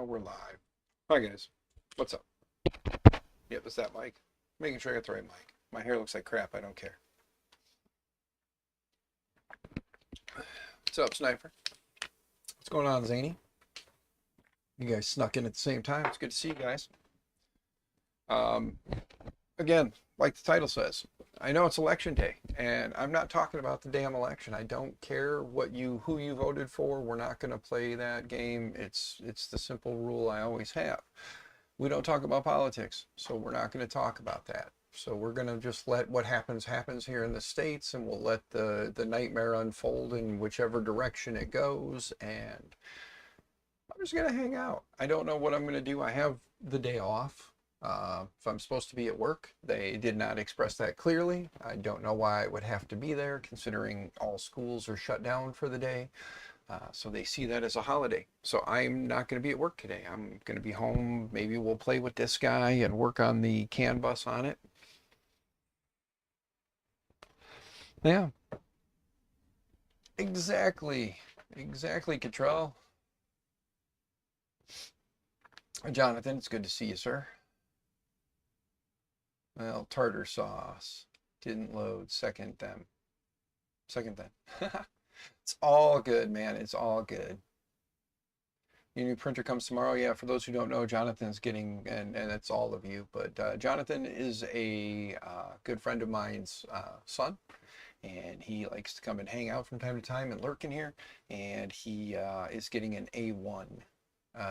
we're live. Hi guys, what's up? Yep, it's that mic. Making sure I got the right mic. My hair looks like crap, I don't care. What's up, Sniper? What's going on, Zany? You guys snuck in at the same time. It's good to see you guys. Again, like the title says, I know it's election day, and I'm not talking about the damn election. I don't care who you voted for. We're not going to play that game. It's the simple rule I always have. We don't talk about politics, so we're not going to talk about that. So we're going to just let what happens here in the States, and we'll let the nightmare unfold in whichever direction it goes, and I'm just going to hang out. I don't know what I'm going to do. I have the day off. If I'm supposed to be at work, they did not express that clearly. I don't know why I would have to be there, considering all schools are shut down for the day. So they see that as a holiday. So I'm not going to be at work today. I'm going to be home. Maybe we'll play with this guy and work on the CAN bus on it. Yeah. Exactly. Exactly, Cottrell. Jonathan, it's good to see you, sir. Well, tartar sauce. Didn't load. Second them. Second then. It's all good, man. It's all good. Your new printer comes tomorrow. Yeah, for those who don't know, Jonathan's getting, and it's all of you, but Jonathan is a good friend of mine's son, and he likes to come and hang out from time to time and lurk in here, and he is getting an A1.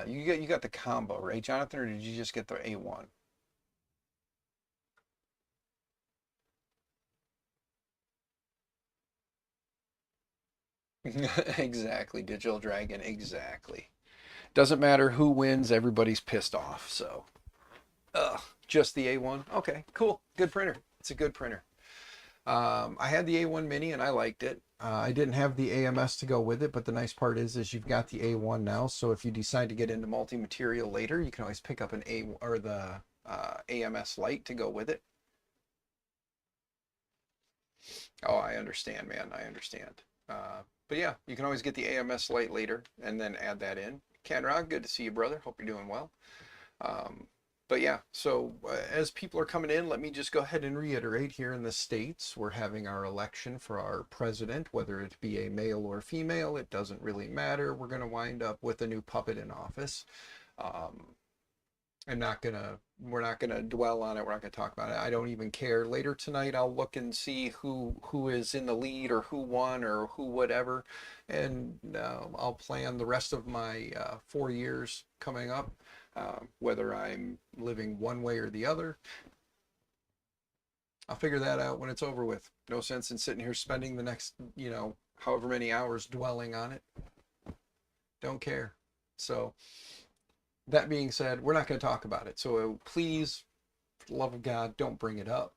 You got the combo, right, Jonathan, or did you just get the A1? Exactly, Digital Dragon, exactly. Doesn't matter who wins, everybody's pissed off, so. Ugh, just the A1? Okay, cool, good printer. It's a good printer. I had the A1 Mini and I liked it. I didn't have the AMS to go with it, but the nice part is you've got the A1 now, so if you decide to get into multi-material later, you can always pick up an the AMS Lite to go with it. Oh, I understand, man. I understand. But yeah, you can always get the AMS Lite later and then add that in. Canrog, good to see you, brother. Hope you're doing well. But yeah, so as people are coming in, let me just go ahead and reiterate, here in the States, we're having our election for our president, whether it be a male or female, it doesn't really matter. We're going to wind up with a new puppet in office. We're not gonna dwell on it. We're not gonna talk about it. I don't even care. Later tonight, I'll look and see who is in the lead or who won or who whatever, and I'll plan the rest of my 4 years coming up, whether I'm living one way or the other. I'll figure that out when it's over with. No sense in sitting here spending the next, however many hours dwelling on it. Don't care. So. That being said, we're not going to talk about it. So please, for the love of God, don't bring it up.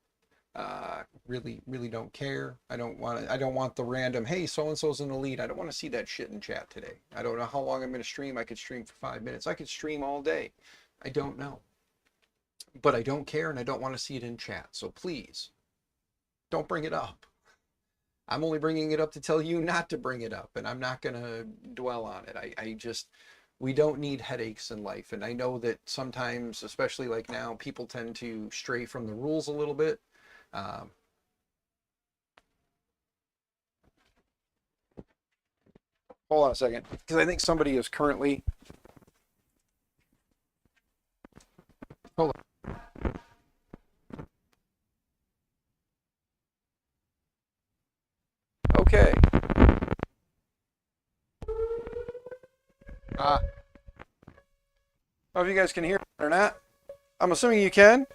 Really, really don't care. I don't want the random, hey, so-and-so's in the lead. I don't want to see that shit in chat today. I don't know how long I'm going to stream. I could stream for 5 minutes. I could stream all day. I don't know. But I don't care, and I don't want to see it in chat. So please, don't bring it up. I'm only bringing it up to tell you not to bring it up, and I'm not going to dwell on it. We don't need headaches in life. And I know that sometimes, especially like now, people tend to stray from the rules a little bit. Hold on a second, because I think somebody is currently... Hold on. Okay. I don't know if you guys can hear it or not. I'm assuming you can.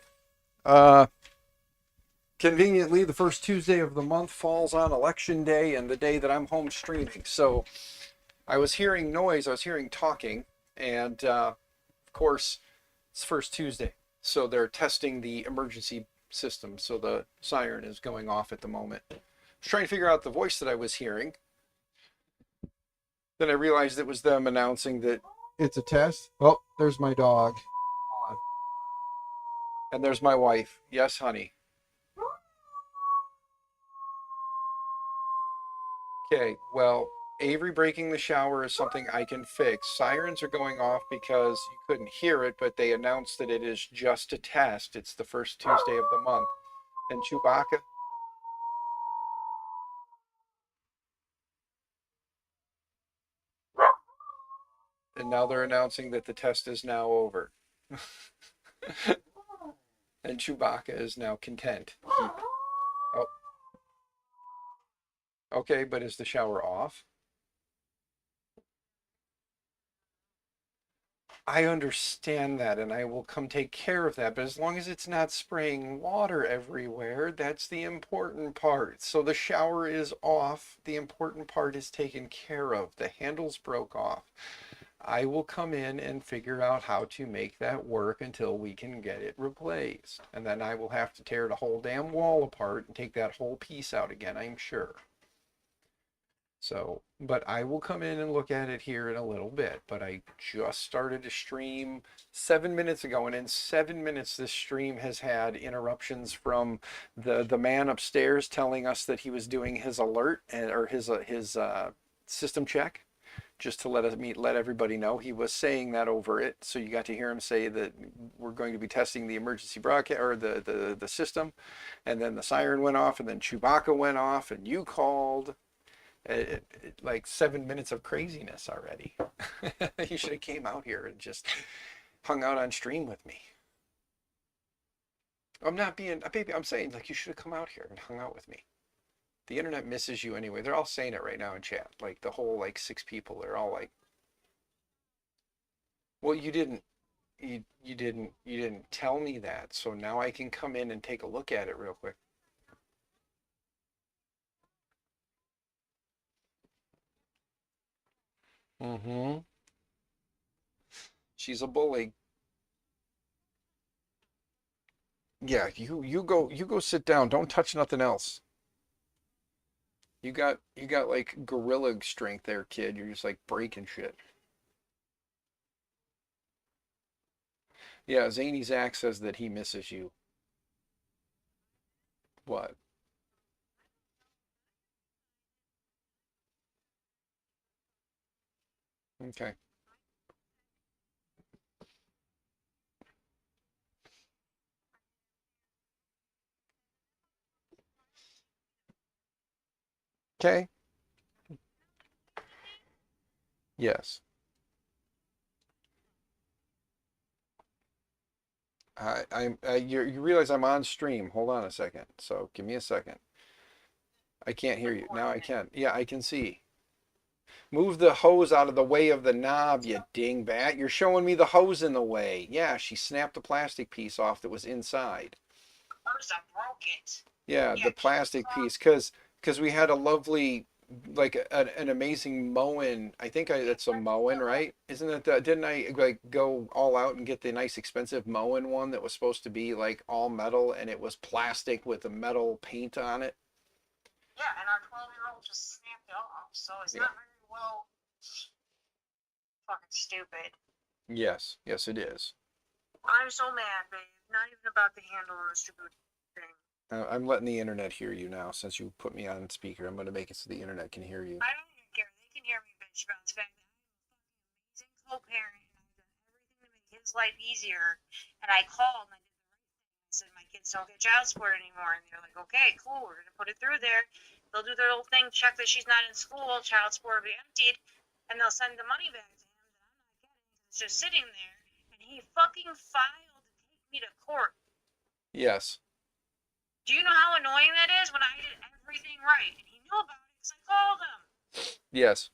Conveniently, the first Tuesday of the month falls on election day and the day that I'm home streaming. So I was hearing noise, I was hearing talking, and of course, it's first Tuesday. So they're testing the emergency system. So the siren is going off at the moment. I was trying to figure out the voice that I was hearing. Then I realized it was them announcing that it's a test. Oh, there's my dog. Hold on. And there's my wife. Yes, honey. Okay, well, Avery breaking the shower is something I can fix. Sirens are going off because you couldn't hear it, but they announced that it is just a test. It's the first Tuesday of the month. And Chewbacca, and now they're announcing that the test is now over. And Chewbacca is now content. Oh, okay, but is the shower off? I understand that, and I will come take care of that. But as long as it's not spraying water everywhere, that's the important part. So the shower is off. The important part is taken care of. The handles broke off. I will come in and figure out how to make that work until we can get it replaced. And then I will have to tear the whole damn wall apart and take that whole piece out again, I'm sure. So, but I will come in and look at it here in a little bit. But I just started to stream 7 minutes ago, and in 7 minutes, this stream has had interruptions from the man upstairs telling us that he was doing his alert and or his system check, just to let everybody know. He was saying that over it, so you got to hear him say that we're going to be testing the emergency broadcast or the system, and then the siren went off, and then Chewbacca went off, and you called. Like 7 minutes of craziness already. You should have came out here and just hung out on stream with me. I'm not being a baby. I'm saying like you should have come out here and hung out with me. The internet misses you anyway. They're all saying it right now in chat. Like the whole like 6 people. They're all like, well, you didn't tell me that. So now I can come in and take a look at it real quick. Mm-hmm. She's a bully. Yeah, you go sit down. Don't touch nothing else. You got like gorilla strength there, kid. You're just like breaking shit. Yeah, Zany Zach says that he misses you. What? Okay. Okay. Yes. You realize I'm on stream. Hold on a second. So give me a second. I can't hear you. Now I can. Yeah, I can see. Move the hose out of the way of the knob, you dingbat. You're showing me the hose in the way. Yeah, she snapped the plastic piece off that was inside. First, I broke it. Yeah, the plastic piece, because we had a lovely, like an amazing Moen. I think that's a Moen, right? Isn't it? Didn't I like go all out and get the nice expensive Moen one that was supposed to be like all metal and it was plastic with a metal paint on it? Yeah, and our 12-year-old just snapped it off, so it's Yeah. not very well. Fucking stupid. Yes, yes, it is. I'm so mad, babe. Not even about the handle on the stupid thing. I'm letting the internet hear you now since you put me on speaker. I'm going to make it so the internet can hear you. I don't even care. They can hear me bitch about the fact that I'm a fucking amazing co-parent and I've done everything to make his life easier. And I called and I did the right thing. I said my kids don't get child support anymore, and they're like, okay, cool, we're gonna put it through there. They'll do their little thing, check that she's not in school, child support will be emptied, and they'll send the money back to him that I'm not getting because it's just sitting there. And he fucking filed to take me to court. Yes. Do you know how annoying that is when I did everything right? And he knew about it because I called him. Yes,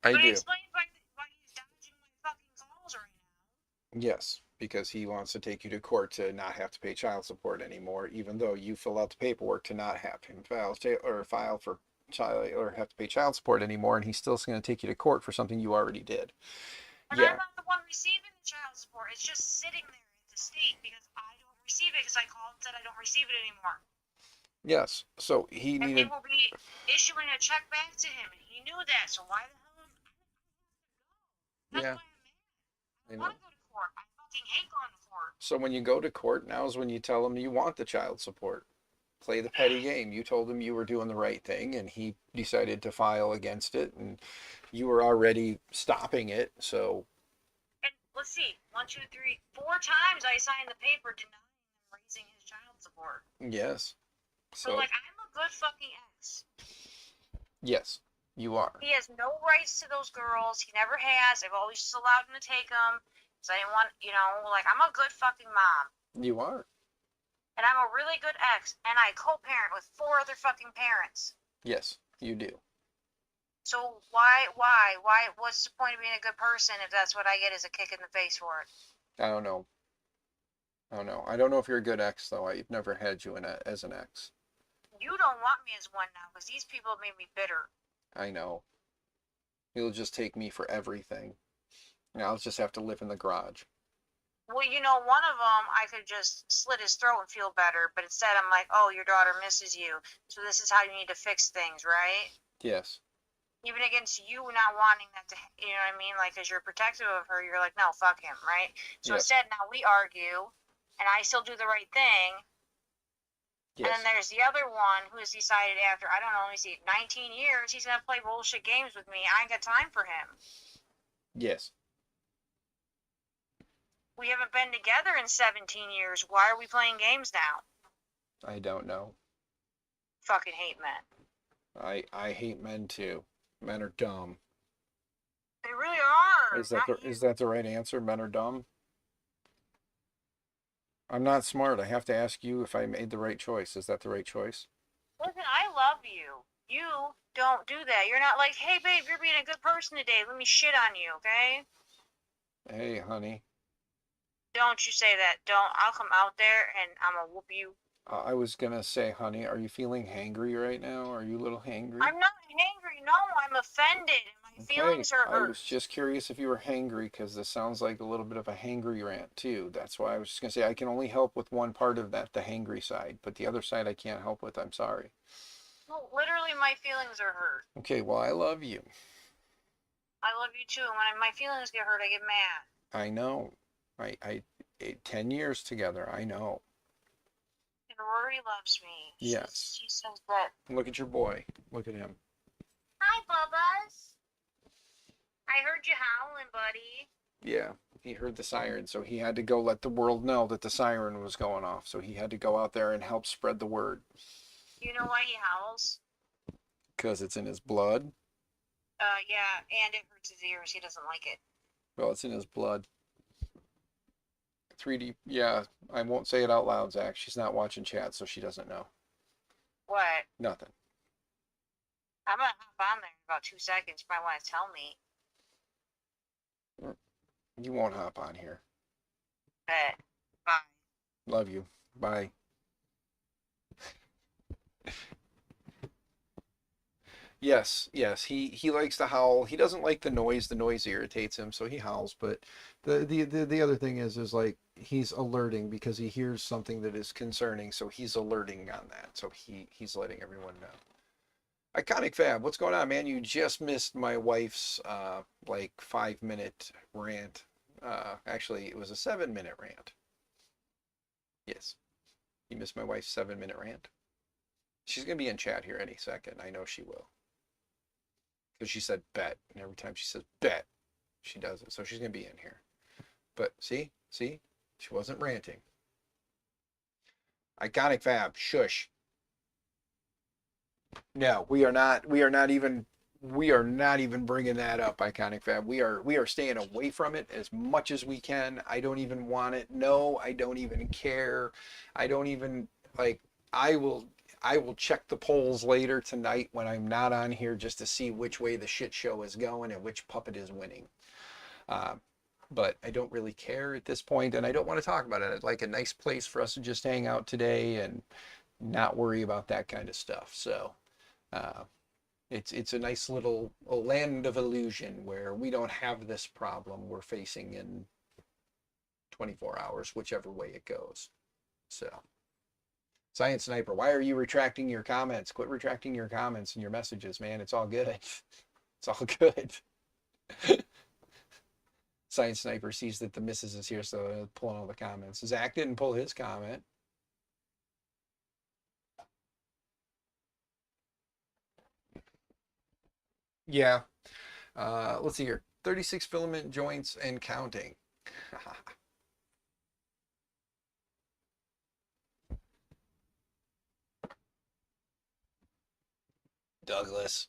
I But he do. explained why he's dodging my fucking calls right now. Yes, because he wants to take you to court to not have to pay child support anymore, even though you fill out the paperwork to not have him file for child or have to pay child support anymore, and he's still going to take you to court for something you already did. And Yeah. I'm not the one receiving the child support. It's just sitting there at the state because I don't receive it because I called and said I don't receive it anymore. Yes. So he And they needed. will be issuing a check back to him, and he knew that. So why the hell? That's Yeah, why I'm mad. I I don't want know. to go to court. I fucking hate going to court. So when you go to court, now is when you tell them you want the child support. play the petty game. You told him you were doing the right thing, and he decided to file against it, and you were already stopping it. So And let's see, 1, 2, 3, 4 times I signed the paper denying him raising his child support. yes, So so like, I'm a good fucking ex. yes, you are. He has no rights to those girls. He never has. I've always just allowed him to take them. Because I didn't want, like, I'm a good fucking mom. You are. And I'm a really good ex. And I co-parent with 4 other fucking parents. Yes, you do. So why, what's the point of being a good person if that's what I get as a kick in the face for it? I don't know. I don't know. I don't know if you're a good ex though. I've never had you as an ex. You don't want me as one now because these people have made me bitter. I know. You'll just take me for everything. Now I'll just have to live in the garage. Well, one of them I could just slit his throat and feel better, but instead I'm like, oh, your daughter misses you, so this is how you need to fix things, right? Yes. Even against you not wanting that to, you know what I mean? Like, because you're protective of her, you're like, no, fuck him, right? So Yes. instead, now we argue, and I still do the right thing. And then Yes. there's the other one who has decided after, I don't know, let me see, 19 years, he's going to play bullshit games with me. I ain't got time for him. Yes. We haven't been together in 17 years. Why are we playing games now? I don't know. Fucking hate men. I hate men too. Men are dumb. They really are. Is that the right answer? Men are dumb? I'm not smart. I have to ask you if I made the right choice. Is that the right choice? Listen, I love you. You don't do that. You're not like, hey, babe, you're being a good person today. Let me shit on you, okay? Hey, honey. Don't you say that. Don't. I'll come out there and I'm going to whoop you. I was gonna say, honey, are you feeling hangry right now? Are you a little hangry? I'm not angry. No, I'm offended. And my feelings are I hurt. was just curious if you were hangry because this sounds like a little bit of a hangry rant too. That's why I was just gonna say I can only help with one part of that, the hangry side, but the other side I can't help with. I'm sorry. No, literally, my feelings are hurt. Okay, well, I love you. I love you too. And when my feelings get hurt, I get mad. I know. I 10 years together. I know. And Rory loves me. Yes. She says that. Look at your boy. Look at him. Hi, Bubba's. I heard you howling, buddy. Yeah, he heard the siren, so he had to go let the world know that the siren was going off. So he had to go out there and help spread the word. You know why he howls? Because it's in his blood. Yeah, and it hurts his ears. He doesn't like it. Well, it's in his blood. 3D, yeah, I won't say it out loud, Zach. She's not watching chat, so she doesn't know. What? Nothing. I'm gonna hop on there in about 2 seconds. You might want to tell me. You won't hop on here. Bet. Bye. Love you. Bye. Yes, yes. He likes to howl. He doesn't like the noise. The noise irritates him, so he howls. But the other thing is like he's alerting because he hears something that is concerning, so he's alerting on that. So he's letting everyone know. Iconic Fab, what's going on, man? You just missed my wife's like 5 minute rant. Actually, it was a 7 minute rant. Yes, you missed my wife's 7 minute rant. She's gonna be in chat here any second. I know she will. Because she said bet, and every time she says bet, she does it. So she's gonna be in here. But see, she wasn't ranting. Iconic Fab, shush. No, we are not even bringing that up, Iconic Fab. We are staying away from it as much as we can. I don't even want it. No, I don't even care. I don't even like. I will check the polls later tonight when I'm not on here just to see which way the shit show is going and which puppet is winning. But I don't really care at this point, and I don't want to talk about it. I'd like a nice place for us to just hang out today and not worry about that kind of stuff. So it's a nice little land of illusion where we don't have this problem we're facing in 24 hours, whichever way it goes. So, Science Sniper, why are you retracting your comments? Quit retracting your comments and your messages, man. It's all good. It's all good. Science Sniper sees that the missus is here, so pulling all the comments. Zach didn't pull his comment. Yeah. Let's see here. 36 filament joints and counting. Douglas.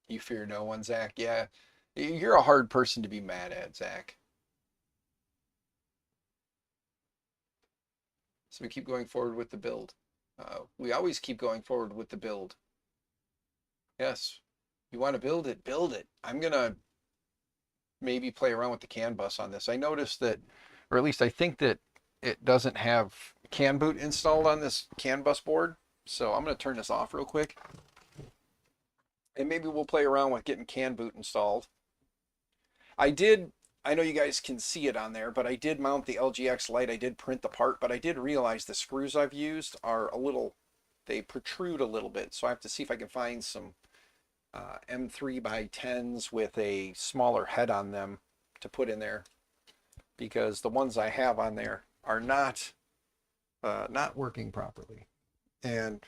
You fear no one, Zach. Yeah. You're a hard person to be mad at, Zach. So we keep going forward with the build. We always keep going forward with the build. Yes. You want to build it, build it. I'm going to maybe play around with the CAN bus on this. I noticed that, or at least I think that it doesn't have CAN boot installed on this CAN bus board. So I'm going to turn this off real quick. And maybe we'll play around with getting CAN boot installed. I did, I know you guys can see it on there, but I did mount the LGX light. I did print the part, but I did realize the screws I've used are a little, they protrude a little bit. So I have to see if I can find some M3 by 10s with a smaller head on them to put in there, because the ones I have on there are not working properly. And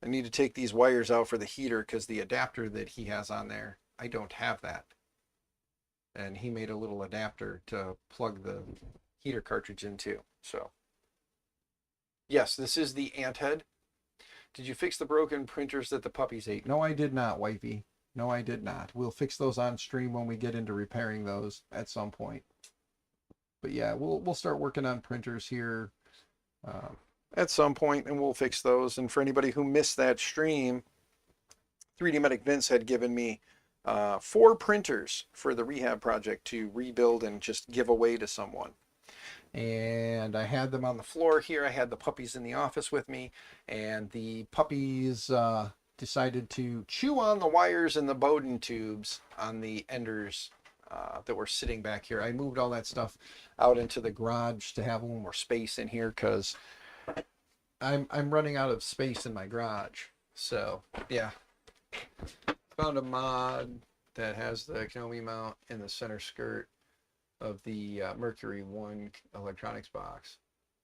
I need to take these wires out for the heater because the adapter that he has on there, I don't have that. And he made a little adapter to plug the heater cartridge into. So yes, this is the ant head. Did you fix the broken printers that the puppies ate? No, I did not, wifey. No, I did not. We'll fix those on stream when we get into repairing those at some point. But yeah, we'll start working on printers here at some point, and we'll fix those. And for anybody who missed that stream, 3D Medic Vince had given me 4 printers for the rehab project to rebuild and just give away to someone. And I had them on the floor here. I had the puppies in the office with me, and the puppies decided to chew on the wires and the Bowden tubes on the enders that were sitting back here. I moved all that stuff out into the garage to have a little more space in here because I'm running out of space in my garage. So yeah, found a mod that has the Konami mount in the center skirt of the Mercury 1 electronics box.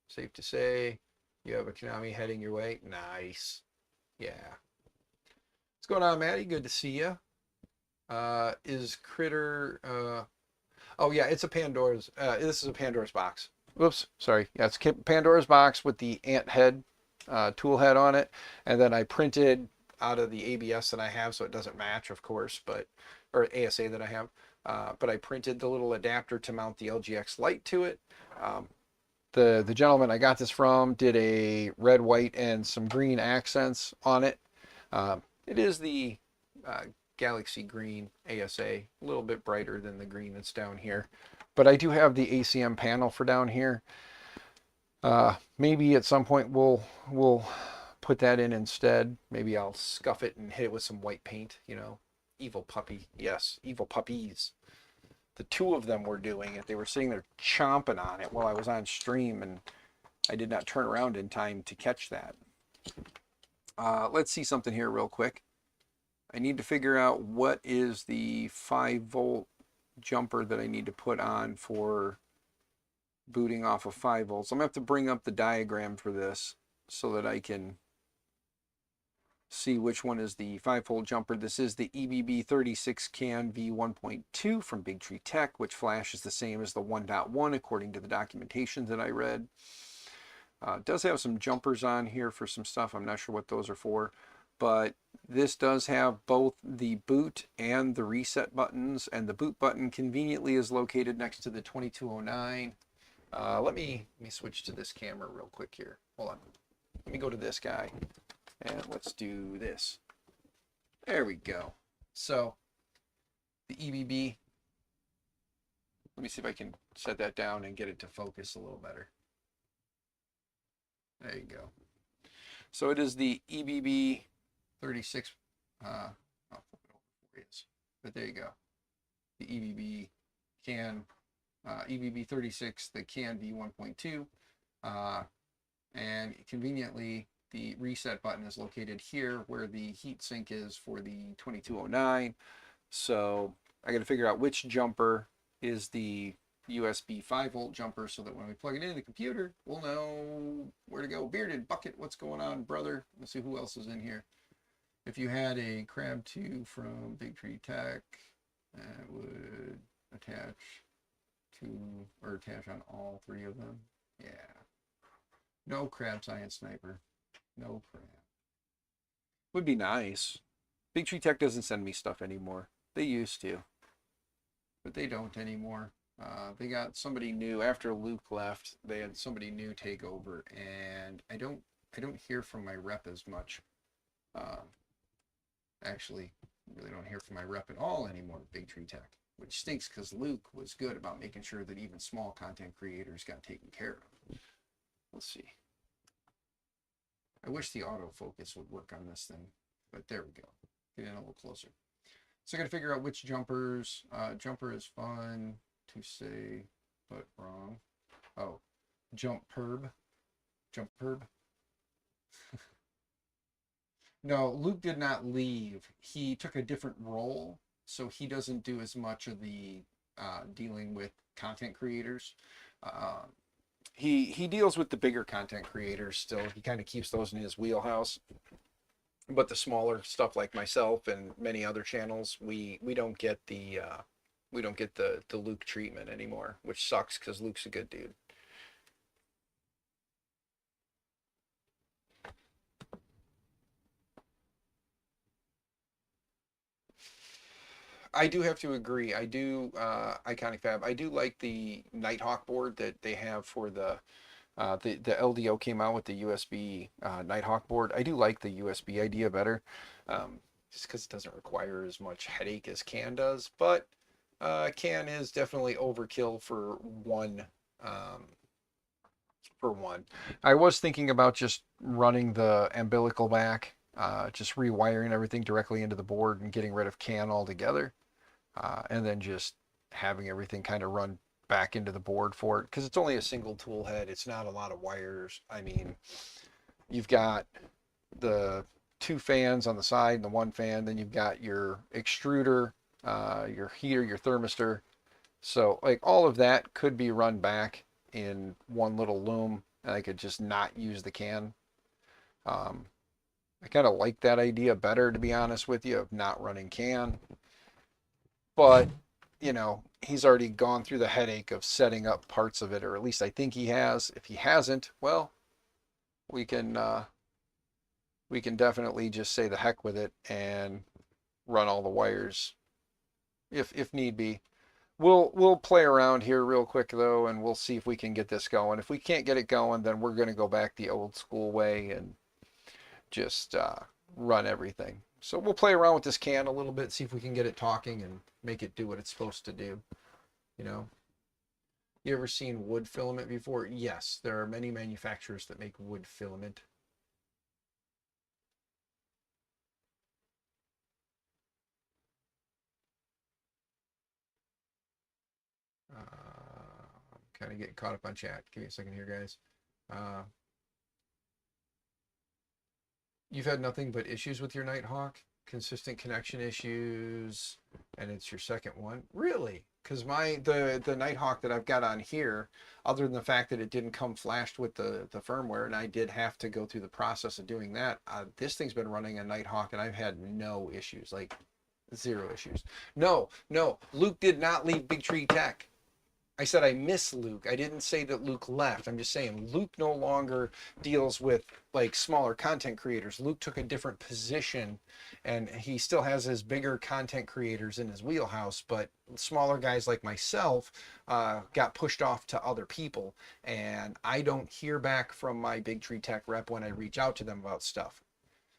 Safe to say, you have a Konami heading your way. Nice. Yeah. What's going on, Maddie? Good to see you. Is Critter... oh, yeah, it's a Pandora's... this is a Pandora's box. Whoops, sorry. Yeah, it's Pandora's box with the ant head, tool head on it. And then I printed out of the ABS that I have, so it doesn't match, of course, but... or ASA that I have. But I printed the little adapter to mount the LGX light to it. The gentleman I got this from did a red, white, and some green accents on it. It is the Galaxy Green ASA, a little bit brighter than the green that's down here. But I do have the ACM panel for down here. Maybe at some point we'll put that in instead. Maybe I'll scuff it and hit it with some white paint, you know. Evil puppy. Yes, evil puppies. The 2 of them were doing it. They were sitting there chomping on it while I was on stream, and I did not turn around in time to catch that. Let's see something here real quick. I need to figure out what is the 5-volt jumper that I need to put on for booting off of 5 volts. I'm going to have to bring up the diagram for this so that I can see which one is the 5-volt jumper. This is the EBB 36 CAN V1.2 from Big Tree Tech, which flashes the same as the 1.1 according to the documentation that I read. It does have some jumpers on here for some stuff. I'm not sure what those are for, but this does have both the boot and the reset buttons, and the boot button conveniently is located next to the 2209. Let me switch to this camera real quick here. Hold on. Let me go to this guy. And let's do this. There we go. So the EBB, let me see if I can set that down and get it to focus a little better. There you go. So it is the EBB 36, I'll flip it over for you. But there you go. The EBB CAN, EBB 36, the CAN V1.2, and conveniently the reset button is located here where the heat sink is for the 2209. So I got to figure out which jumper is the USB 5-volt jumper so that when we plug it into the computer, we'll know where to go. Bearded Bucket, what's going on, brother? Let's see who else is in here. If you had a Crab 2 from Big Tree Tech, that would attach to, or attach on all three of them. Yeah. No Crab Science Sniper. No crab. Would be nice. Big Tree Tech doesn't send me stuff anymore. They used to, but they don't anymore. They got somebody new after Luke left. They had somebody new take over, and I don't hear from my rep as much. Actually, really don't hear from my rep at all anymore. Big Tree Tech, which stinks because Luke was good about making sure that even small content creators got taken care of. Let's see. I wish the autofocus would work on this thing, but there we go. Get in a little closer. So I got to figure out which jumpers. Jumper is fun to say, but wrong. Oh, jump perb. Jump perb. No, Luke did not leave. He took a different role, so he doesn't do as much of the dealing with content creators. Uh, he deals with the bigger content creators still. He kind of keeps those in his wheelhouse. But the smaller stuff like myself and many other channels, we don't get the Luke treatment anymore, which sucks because Luke's a good dude. I do have to agree. I do Iconic Fab. I do like the Nighthawk board that they have for the LDO came out with the USB Nighthawk board. I do like the USB idea better, just because it doesn't require as much headache as CAN does. But CAN is definitely overkill for one. I was thinking about just running the umbilical back, just rewiring everything directly into the board and getting rid of CAN altogether, and then just having everything kind of run back into the board for it because it's only a single tool head. It's not a lot of wires. I mean, you've got the two fans on the side and the one fan, then you've got your extruder, your heater, your thermistor. So like all of that could be run back in one little loom, and I could just not use the CAN. I kind of like that idea better, to be honest with you, of not running CAN. But you know, he's already gone through the headache of setting up parts of it, or at least I think he has. If he hasn't, well, we can definitely just say the heck with it and run all the wires if need be. We'll play around here real quick though, and we'll see if we can get this going. If we can't get it going, then we're going to go back the old school way and just run everything. So we'll play around with this CAN a little bit, see if we can get it talking and make it do what it's supposed to do. You know, you ever seen wood filament before? Yes, there are many manufacturers that make wood filament. I'm kind of getting caught up on chat. Give me a second here, guys. You've had nothing but issues with your Nighthawk? Consistent connection issues, and it's your second one? Really? Because the Nighthawk that I've got on here, other than the fact that it didn't come flashed with the firmware, and I did have to go through the process of doing that, this thing's been running a Nighthawk, and I've had no issues, like zero issues. No, Luke did not leave Big Tree Tech. I said I miss Luke. I didn't say that Luke left. I'm just saying Luke no longer deals with like smaller content creators. Luke took a different position, and he still has his bigger content creators in his wheelhouse, but smaller guys like myself got pushed off to other people, and I don't hear back from my Big Tree Tech rep when I reach out to them about stuff.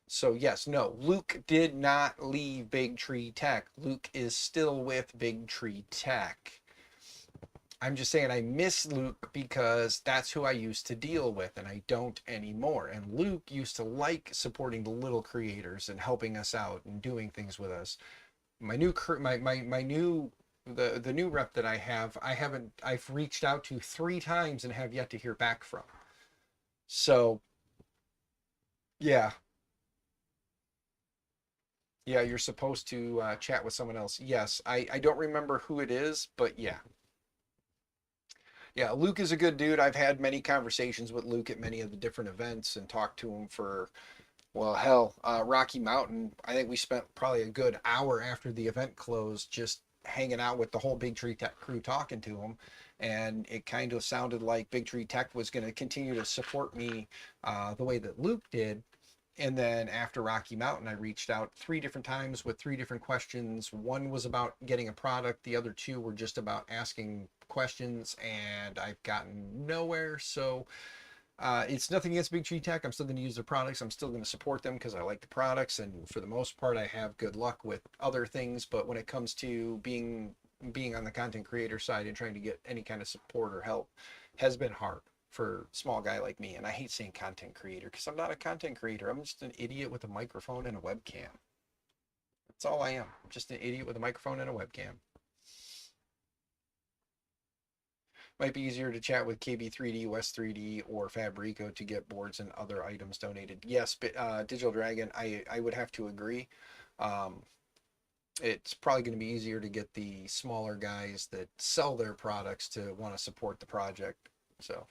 So yes, no, Luke did not leave Big Tree Tech. Luke is still with Big Tree Tech. I'm just saying I miss Luke because that's who I used to deal with, and I don't anymore. And Luke used to like supporting the little creators and helping us out and doing things with us. My new the new rep that I've reached out to 3 times and have yet to hear back from. So yeah, you're supposed to chat with someone else. Yes, I don't remember who it is, but yeah. Yeah, Luke is a good dude. I've had many conversations with Luke at many of the different events and talked to him for, well, hell, Rocky Mountain. I think we spent probably a good hour after the event closed just hanging out with the whole Big Tree Tech crew talking to him. And it kind of sounded like Big Tree Tech was going to continue to support me the way that Luke did. And then after Rocky Mountain, I reached out 3 different times with 3 different questions. One was about getting a product, the other 2 were just about asking questions, and I've gotten nowhere. So it's nothing against Big Tree Tech. I'm still going to use their products. I'm still going to support them because I like the products, and for the most part, I have good luck with other things. But when it comes to being on the content creator side and trying to get any kind of support or help, has been hard for a small guy like me. And I hate saying content creator because I'm not a content creator. I'm just an idiot with a microphone and a webcam. That's all I am. I'm just an idiot with a microphone and a webcam. Might be easier to chat with KB3D, West 3D, or Fabrico to get boards and other items donated. Yes, but Digital Dragon, I would have to agree. Um, it's probably going to be easier to get the smaller guys that sell their products to want to support the project. So,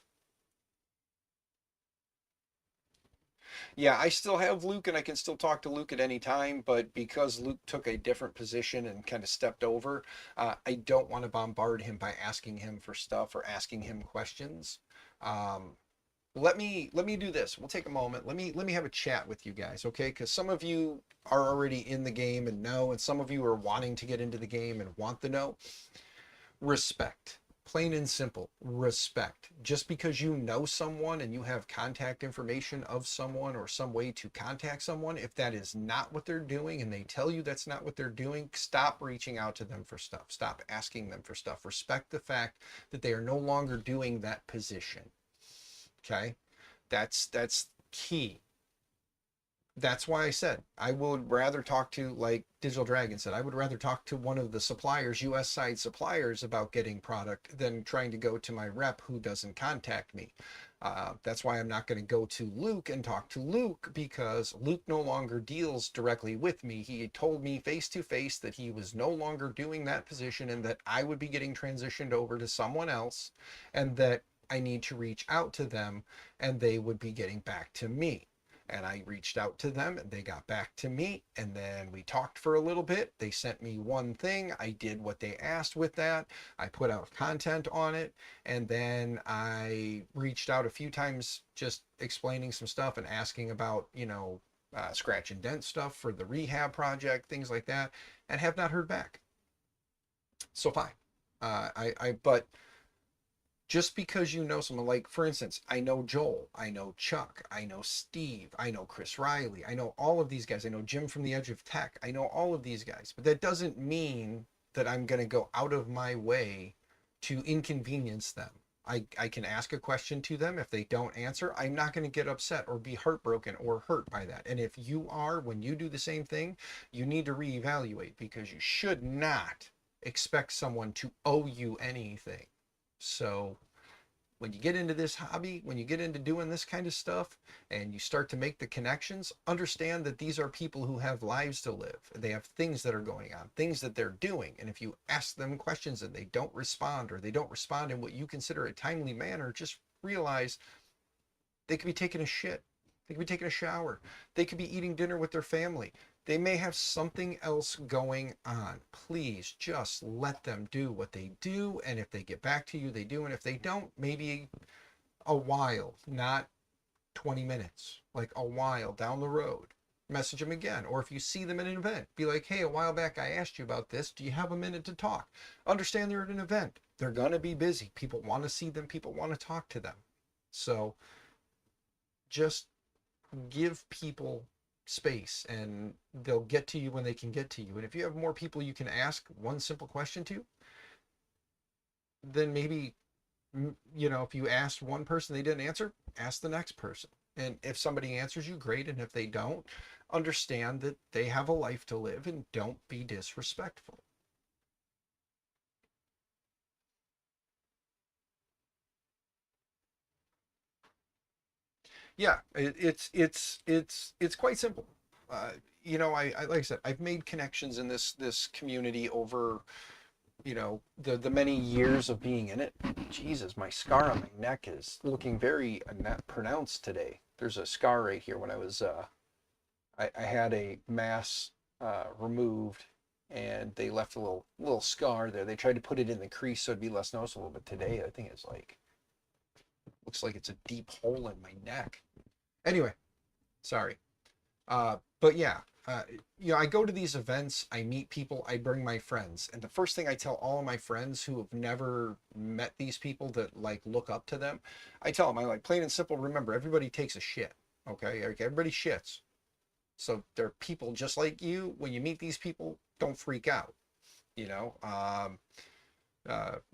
yeah, I still have Luke and I can still talk to Luke at any time, but because Luke took a different position and kind of stepped over, I don't want to bombard him by asking him for stuff or asking him questions. Um, let me do this. We'll take a moment. Let me have a chat with you guys, okay? Because some of you are already in the game and know, and some of you are wanting to get into the game and want the know. Respect. Plain and simple, respect. Just because you know someone and you have contact information of someone or some way to contact someone, if that is not what they're doing and they tell you that's not what they're doing, stop reaching out to them for stuff. Stop asking them for stuff. Respect the fact that they are no longer doing that position. Okay? That's key. That's why I said I would rather talk to, like Digital Dragon said, I would rather talk to one of the suppliers, US side suppliers, about getting product than trying to go to my rep who doesn't contact me. That's why I'm not going to go to Luke and talk to Luke, because Luke no longer deals directly with me. He told me face to face that he was no longer doing that position and that I would be getting transitioned over to someone else, and that I need to reach out to them and they would be getting back to me. And I reached out to them and they got back to me, and then we talked for a little bit. They sent me one thing. I did what they asked with that. I put out content on it, and then I reached out a few times just explaining some stuff and asking about, scratch and dent stuff for the rehab project, things like that, and have not heard back. So fine. But just because you know someone, like for instance, I know Joel, I know Chuck, I know Steve, I know Chris Riley, I know all of these guys, I know Jim from the Edge of Tech, I know all of these guys, but that doesn't mean that I'm going to go out of my way to inconvenience them. I can ask a question to them. If they don't answer, I'm not going to get upset or be heartbroken or hurt by that. And if you are, when you do the same thing, you need to reevaluate, because you should not expect someone to owe you anything. So when you get into this hobby, when you get into doing this kind of stuff and you start to make the connections, understand that these are people who have lives to live. They have things that are going on, things that they're doing. And if you ask them questions and they don't respond, or they don't respond in what you consider a timely manner, just realize they could be taking a shit. They could be taking a shower. They could be eating dinner with their family. They may have something else going on. Please just let them do what they do. And if they get back to you, they do. And if they don't, maybe a while, not 20 minutes, like a while down the road, message them again. Or if you see them at an event, be like, hey, a while back I asked you about this. Do you have a minute to talk? Understand they're at an event. They're going to be busy. People want to see them. People want to talk to them. So just give people space, and they'll get to you when they can get to you. And if you have more people you can ask one simple question to, then maybe, if you asked one person, they didn't answer, ask the next person. And if somebody answers you, great. And if they don't, understand that they have a life to live and don't be disrespectful. Yeah, it's quite simple. I like I said, I've made connections in this community over you know, the many years of being in it. Jesus, my scar on my neck is looking very pronounced today. There's a scar right here when I had a mass removed, and they left a little scar there. They tried to put it in the crease so it'd be less noticeable, but today I think it's like, looks like it's a deep hole in my neck. Anyway, sorry. But yeah, you know, I go to these events, I meet people, I bring my friends, and the first thing I tell all of my friends who have never met these people that like look up to them, I tell them, I like, plain and simple, remember, everybody takes a shit. Okay, like, everybody shits. So they're people just like you. When you meet these people, don't freak out. You know,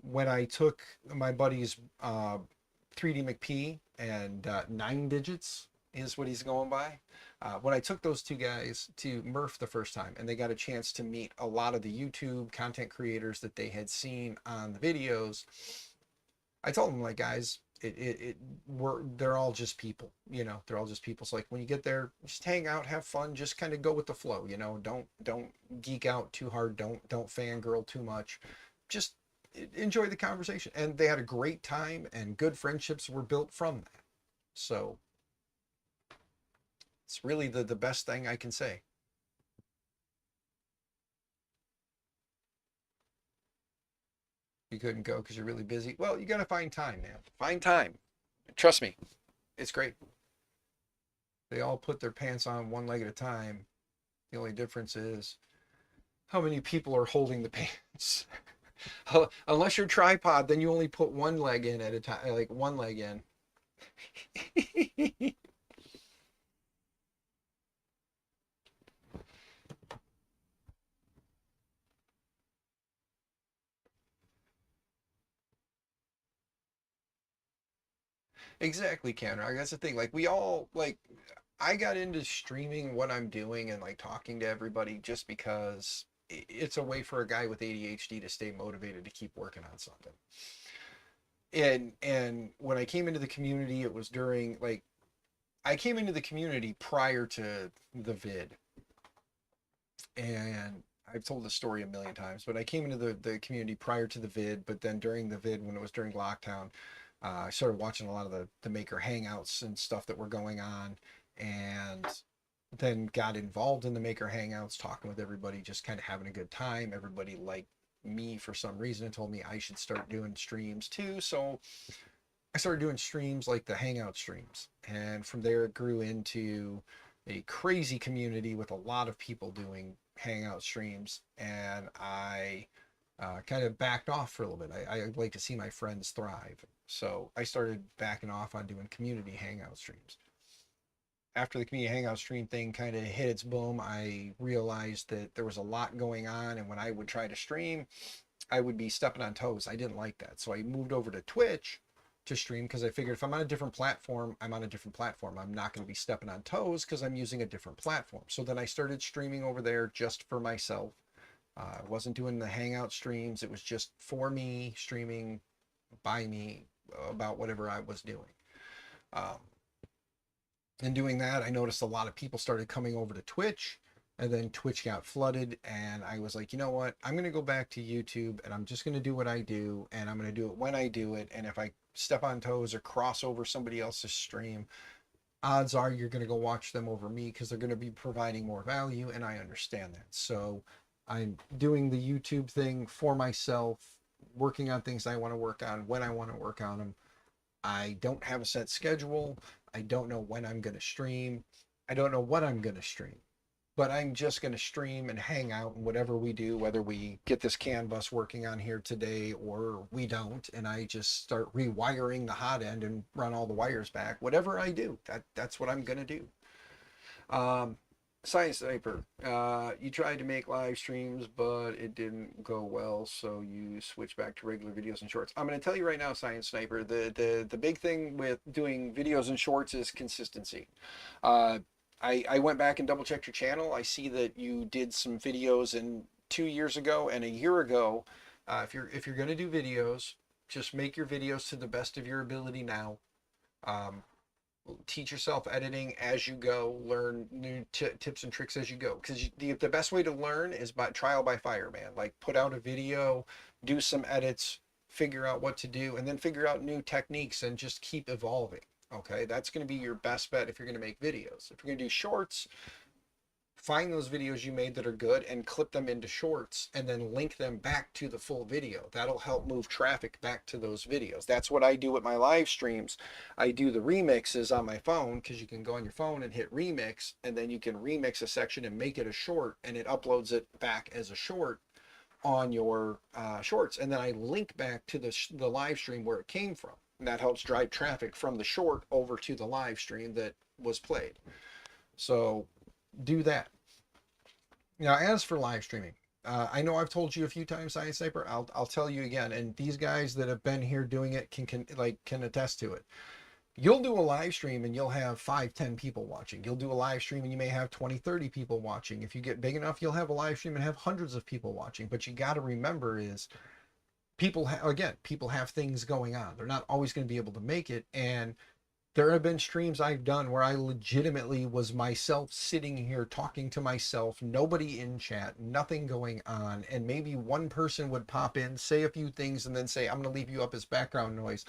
when I took my buddy's 3D McP and 9 digits is what he's going by. When I took those two guys to Murph the first time, and they got a chance to meet a lot of the YouTube content creators that they had seen on the videos, I told them, like, guys, they're all just people, you know, they're all just people. So like, when you get there, just hang out, have fun, just kind of go with the flow, you know, don't geek out too hard, don't fangirl too much, just enjoy the conversation. And they had a great time, and good friendships were built from that. So it's really the best thing I can say. You couldn't go because you're really busy. Well, you got to find time, man. Find time. Trust me, it's great. They all put their pants on one leg at a time. The only difference is how many people are holding the pants. Unless you're tripod, then you only put one leg in at a time, like one leg in. Exactly, Cameron. That's the thing. Like, we all like, I got into streaming what I'm doing and like talking to everybody just because it's a way for a guy with ADHD to stay motivated to keep working on something. And when I came into the community, it was during like, I came into the community prior to the vid, and I've told this story a million times, but I came into the community prior to the vid, but then during the vid, when it was during lockdown, I started watching a lot of the maker hangouts and stuff that were going on, and then got involved in the maker hangouts, talking with everybody, just kind of having a good time. Everybody liked me for some reason and told me I should start doing streams too. So I started doing streams, like the hangout streams. And from there, it grew into a crazy community with a lot of people doing hangout streams. And I kind of backed off for a little bit. I like to see my friends thrive. So I started backing off on doing community hangout streams. After the community hangout stream thing kind of hit its boom, I realized that there was a lot going on. And when I would try to stream, I would be stepping on toes. I didn't like that. So I moved over to Twitch to stream, because I figured if I'm on a different platform, I'm on a different platform. I'm not going to be stepping on toes because I'm using a different platform. So then I started streaming over there just for myself. I wasn't doing the hangout streams. It was just for me, streaming by me about whatever I was doing. Um, and doing that, I noticed a lot of people started coming over to Twitch, and then Twitch got flooded, and I was like, you know what? I'm going to go back to YouTube, and I'm just going to do what I do, and I'm going to do it when I do it. And if I step on toes or cross over somebody else's stream, odds are you're going to go watch them over me, because they're going to be providing more value, and I understand that. So I'm doing the YouTube thing for myself, working on things I want to work on when I want to work on them. I don't have a set schedule. I don't know when I'm going to stream. I don't know what I'm going to stream, but I'm just going to stream and hang out, and whatever we do, whether we get this CAN bus working on here today or we don't, and I just start rewiring the hot end and run all the wires back, whatever I do, that's what I'm going to do. Um, Science Sniper, you tried to make live streams, but it didn't go well, so you switched back to regular videos and shorts. I'm going to tell you right now, Science Sniper, the big thing with doing videos and shorts is consistency. Uh, I went back and double checked your channel. I see that you did some videos in 2 years ago and a year ago. If you're going to do videos, just make your videos to the best of your ability now. Um, teach yourself editing as you go, learn new tips and tricks as you go, because the best way to learn is by trial by fire, man. Like put out a video, do some edits, figure out what to do, and then figure out new techniques and just keep evolving. Okay, that's going to be your best bet if you're going to make videos. If you're going to do shorts, find those videos you made that are good and clip them into shorts and then link them back to the full video. That'll help move traffic back to those videos. That's what I do with my live streams. I do the remixes on my phone, because you can go on your phone and hit remix, and then you can remix a section and make it a short, and it uploads it back as a short on your shorts, and then I link back to the live stream where it came from, and that helps drive traffic from the short over to the live stream that was played. So do that. Now, as for live streaming, I know I've told you a few times, Science Sniper. I'll tell you again, and these guys that have been here doing it can attest to it. You'll do a live stream and you'll have 5-10 people watching. You'll do a live stream and you may have 20-30 people watching. If you get big enough, you'll have a live stream and have hundreds of people watching. But you got to remember is people have things going on. They're not always going to be able to make it, and there have been streams I've done where I legitimately was myself sitting here talking to myself, nobody in chat, nothing going on, and maybe one person would pop in, say a few things, and then say, I'm going to leave you up as background noise.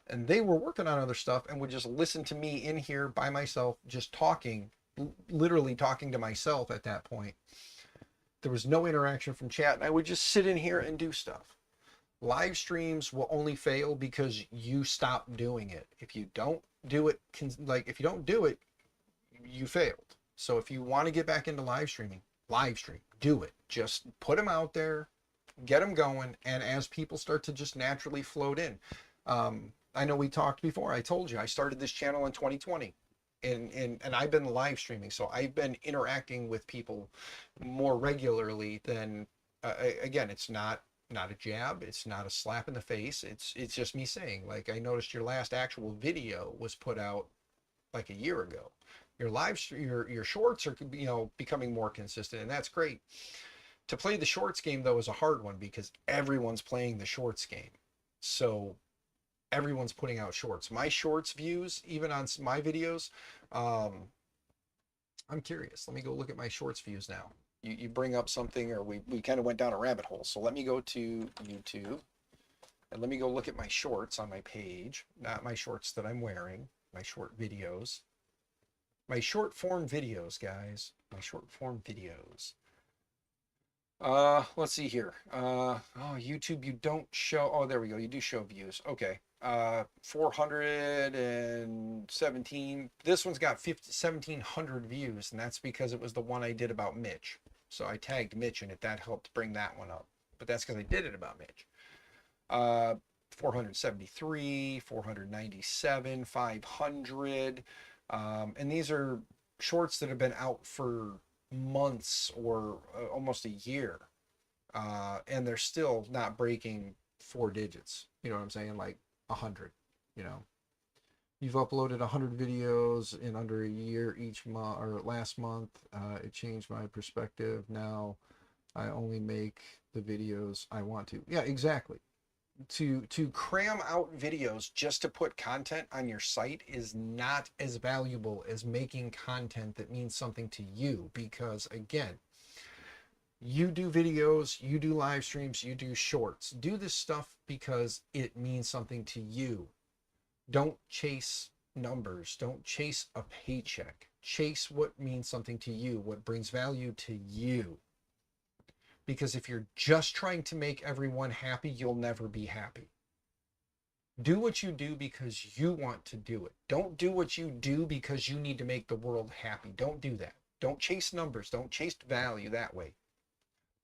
And they were working on other stuff and would just listen to me in here by myself, just talking, literally talking to myself at that point. There was no interaction from chat, and I would just sit in here and do stuff. Live streams will only fail because you stop doing it. If you don't do it, if you don't do it, you failed. So if you want to get back into live streaming, live stream, do it. Just put them out there, get them going, and as people start to just naturally float in. I know we talked before. I told you I started this channel in 2020, and I've been live streaming, so I've been interacting with people more regularly than again, it's not a jab, it's not a slap in the face, it's just me saying, like, I noticed your last actual video was put out like a year ago. Your your shorts are, becoming more consistent, and that's great. To play the shorts game though is a hard one, because everyone's playing the shorts game, so everyone's putting out shorts. My shorts views, even on my videos, I'm curious, let me go look at my shorts views now. You bring up something, or we kind of went down a rabbit hole. So let me go to YouTube and let me go look at my shorts on my page, not my shorts that I'm wearing, my short videos, my short form videos, guys, my short form videos. Let's see here. Oh, YouTube, you don't show, oh, there we go. You do show views. Okay. 417. This one's got 1,700 views, and that's because it was the one I did about Mitch. So I tagged Mitch in it. That helped bring that one up. But that's because I did it about Mitch. 473, 497, 500. And these are shorts that have been out for months or almost a year. And they're still not breaking 4 digits. You know what I'm saying? Like 100, You've uploaded 100 videos in under a year each month, or last month. It changed my perspective. Now I only make the videos I want to. Yeah, exactly. To cram out videos just to put content on your site is not as valuable as making content that means something to you, because again, you do videos, you do live streams, you do shorts. Do this stuff because it means something to you. Don't chase numbers. Don't chase a paycheck. Chase what means something to you, what brings value to you. Because if you're just trying to make everyone happy, you'll never be happy. Do what you do because you want to do it. Don't do what you do because you need to make the world happy. Don't do that. Don't chase numbers. Don't chase value that way.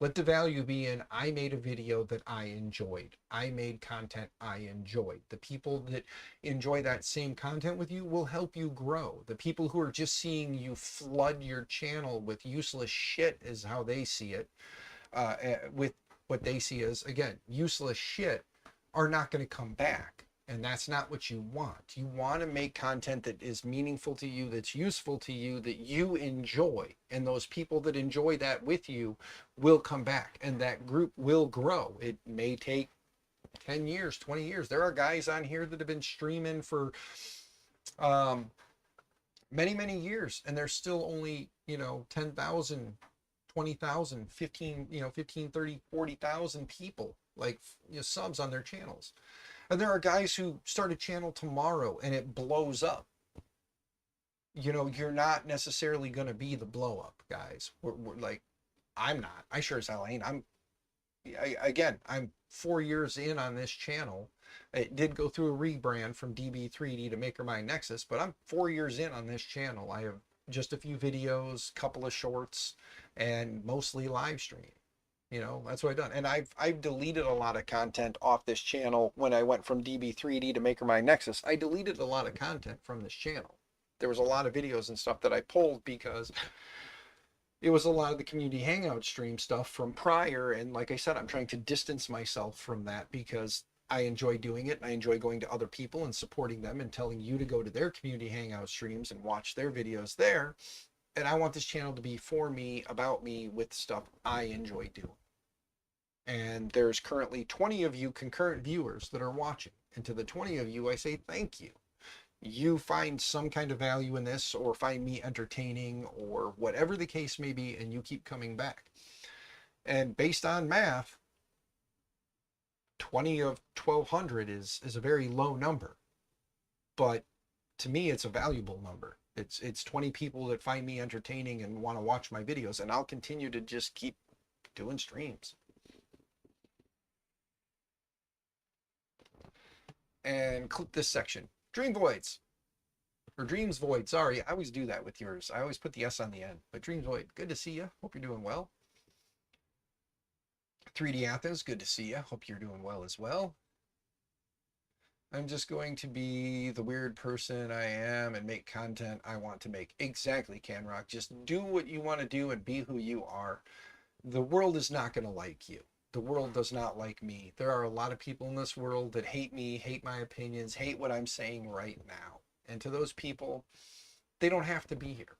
Let the value be in, I made a video that I enjoyed. I made content I enjoyed. The people that enjoy that same content with you will help you grow. The people who are just seeing you flood your channel with useless shit is how they see it. With what they see as, again, useless shit, are not going to come back. And that's not what you want. You want to make content that is meaningful to you, that's useful to you, that you enjoy. And those people that enjoy that with you will come back, and that group will grow. It may take 10 years, 20 years. There are guys on here that have been streaming for many, many years, and there's still only, 10,000, 20,000, 15, 15, 30, 40,000 people like, subs on their channels. And there are guys who start a channel tomorrow and it blows up. You're not necessarily going to be the blow up guys. We're like, I'm not. I sure as hell ain't. Again, I'm 4 years in on this channel. It did go through a rebrand from DB3D to MakerMind Nexus, but I'm 4 years in on this channel. I have just a few videos, couple of shorts, and mostly live stream. That's what I've done. And I've deleted a lot of content off this channel when I went from DB3D to MakerMind Nexus. I deleted a lot of content from this channel. There was a lot of videos and stuff that I pulled because it was a lot of the community hangout stream stuff from prior. And like I said, I'm trying to distance myself from that because I enjoy doing it. I enjoy going to other people and supporting them and telling you to go to their community hangout streams and watch their videos there. And I want this channel to be for me, about me, with stuff I enjoy doing. And there's currently 20 of you concurrent viewers that are watching. And to the 20 of you, I say thank you. You find some kind of value in this, or find me entertaining, or whatever the case may be, and you keep coming back. And based on math, 20 of 1,200 is a very low number. But to me, it's a valuable number. It's 20 people that find me entertaining and want to watch my videos, and I'll continue to just keep doing streams. And click this section. Dream Voids. Or Dreams Void, sorry. I always do that with yours. I always put the S on the end. But Dreams Void, good to see you. Hope you're doing well. 3D Athens, good to see you. Hope you're doing well as well. I'm just going to be the weird person I am and make content I want to make. Exactly, Canrock. Just do what you want to do and be who you are. The world is not going to like you. The world does not like me. There are a lot of people in this world that hate me, hate my opinions, hate what I'm saying right now. And to those people, they don't have to be here.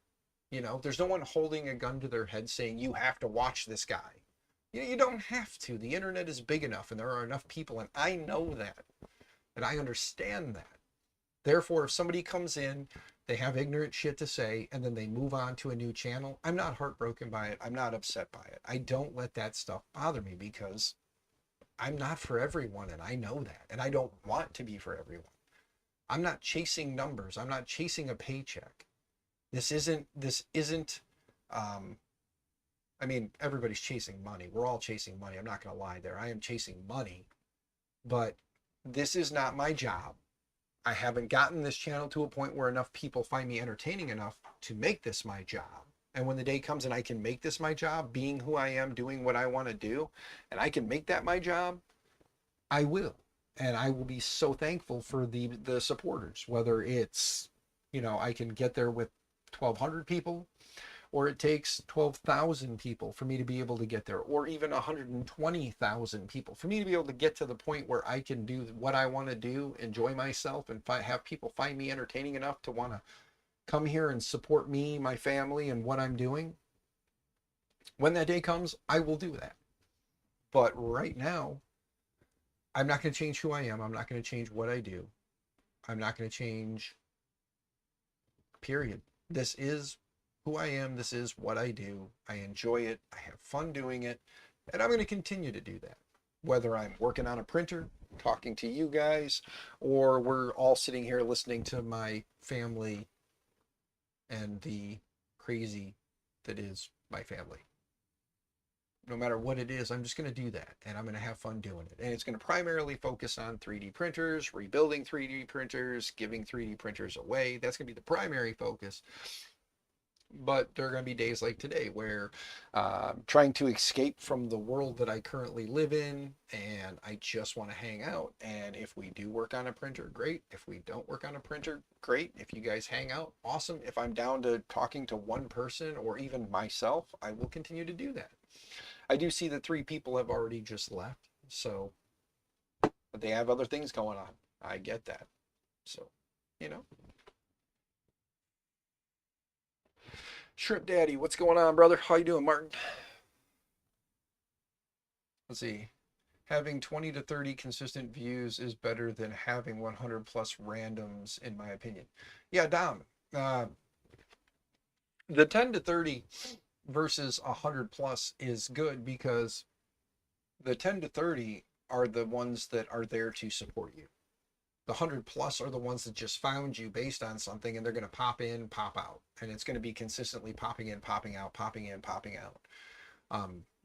There's no one holding a gun to their head saying, you have to watch this guy. You don't have to. The internet is big enough and there are enough people, and I know that. And I understand that. Therefore, if somebody comes in, they have ignorant shit to say, and then they move on to a new channel, I'm not heartbroken by it. I'm not upset by it. I don't let that stuff bother me because I'm not for everyone, and I know that. And I don't want to be for everyone. I'm not chasing numbers. I'm not chasing a paycheck. This isn't, I mean, everybody's chasing money. We're all chasing money. I'm not going to lie there. I am chasing money, but this is not my job. I haven't gotten this channel to a point where enough people find me entertaining enough to make this my job. And when the day comes and I can make this my job, being who I am, doing what I want to do, and I can make that my job, I will. And I will be so thankful for the supporters, whether it's, I can get there with 1,200 people, or it takes 12,000 people for me to be able to get there, or even 120,000 people for me to be able to get to the point where I can do what I want to do, enjoy myself, and have people find me entertaining enough to want to come here and support me, my family, and what I'm doing. When that day comes, I will do that. But right now, I'm not going to change who I am. I'm not going to change what I do. I'm not going to change, period. This is who I am. This is what I do. I enjoy it. I have fun doing it. And I'm going to continue to do that. Whether I'm working on a printer, talking to you guys, or we're all sitting here listening to my family and the crazy that is my family. No matter what it is, I'm just going to do that, and I'm going to have fun doing it. And it's going to primarily focus on 3D printers, rebuilding 3D printers, giving 3D printers away. That's going to be the primary focus. But there are going to be days like today where I'm trying to escape from the world that I currently live in, and I just want to hang out. And if we do work on a printer, great. If we don't work on a printer, great. If you guys hang out, awesome. If I'm down to talking to one person or even myself, I will continue to do that. I do see that 3 people have already just left, so but they have other things going on. I get that. So, Shrimp Daddy, what's going on, brother? How you doing, Martin? Let's see. Having 20 to 30 consistent views is better than having 100 plus randoms, in my opinion. Yeah, Dom. The 10 to 30 versus 100 plus is good because the 10 to 30 are the ones that are there to support you. The 100 plus are the ones that just found you based on something, and they're going to pop in, pop out, and it's going to be consistently popping in, popping out, popping in, popping out.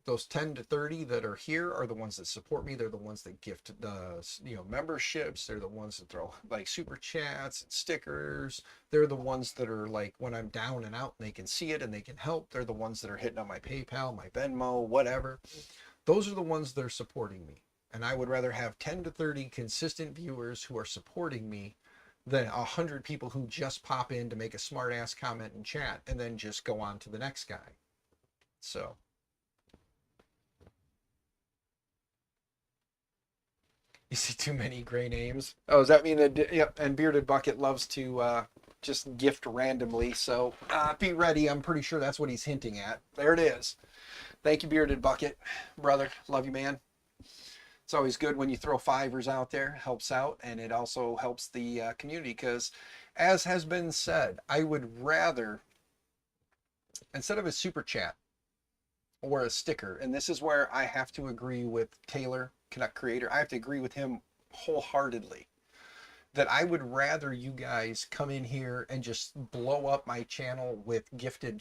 Those 10 to 30 that are here are the ones that support me. They're the ones that gift the memberships. They're the ones that throw like super chats and stickers. They're the ones that are like when I'm down and out and they can see it and they can help. They're the ones that are hitting on my PayPal, my Venmo, whatever. Those are the ones that are supporting me. And I would rather have 10 to 30 consistent viewers who are supporting me than 100 people who just pop in to make a smart ass comment and chat and then just go on to the next guy. So you see too many gray names. Oh, does that mean that? Yep. And Bearded Bucket loves to just gift randomly. So be ready. I'm pretty sure that's what he's hinting at. There it is. Thank you, Bearded Bucket, brother. Love you, man. It's always good when you throw fivers out there. Helps out, and it also helps the community because, as has been said, I would rather instead of a super chat or a sticker, and this is where I have to agree with Taylor, Canuck Creator. I have to agree with him wholeheartedly that I would rather you guys come in here and just blow up my channel with gifted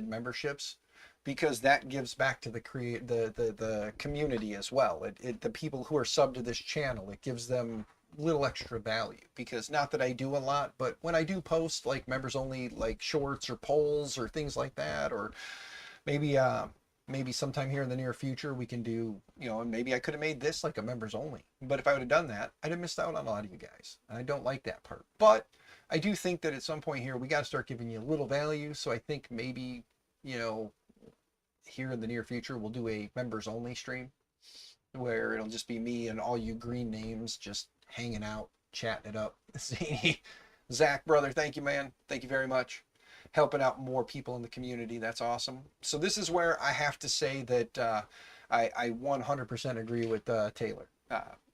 memberships because that gives back to the community as well. The people who are subbed to this channel, it gives them little extra value because not that I do a lot, but when I do post like members only like shorts or polls or things like that, or maybe maybe sometime here in the near future we can do, and maybe I could have made this like a members only, but if I would have done that I'd have missed out on a lot of you guys, and I don't like that part. But I do think that at some point here we got to start giving you a little value, so I think maybe, you know here in the near future we'll do a members only stream where it'll just be me and all you green names just hanging out, chatting it up. Zany, Zach, brother, thank you, man. Thank you very much. Helping out more people in the community. That's awesome. So this is where I have to say that I 100% agree with Taylor.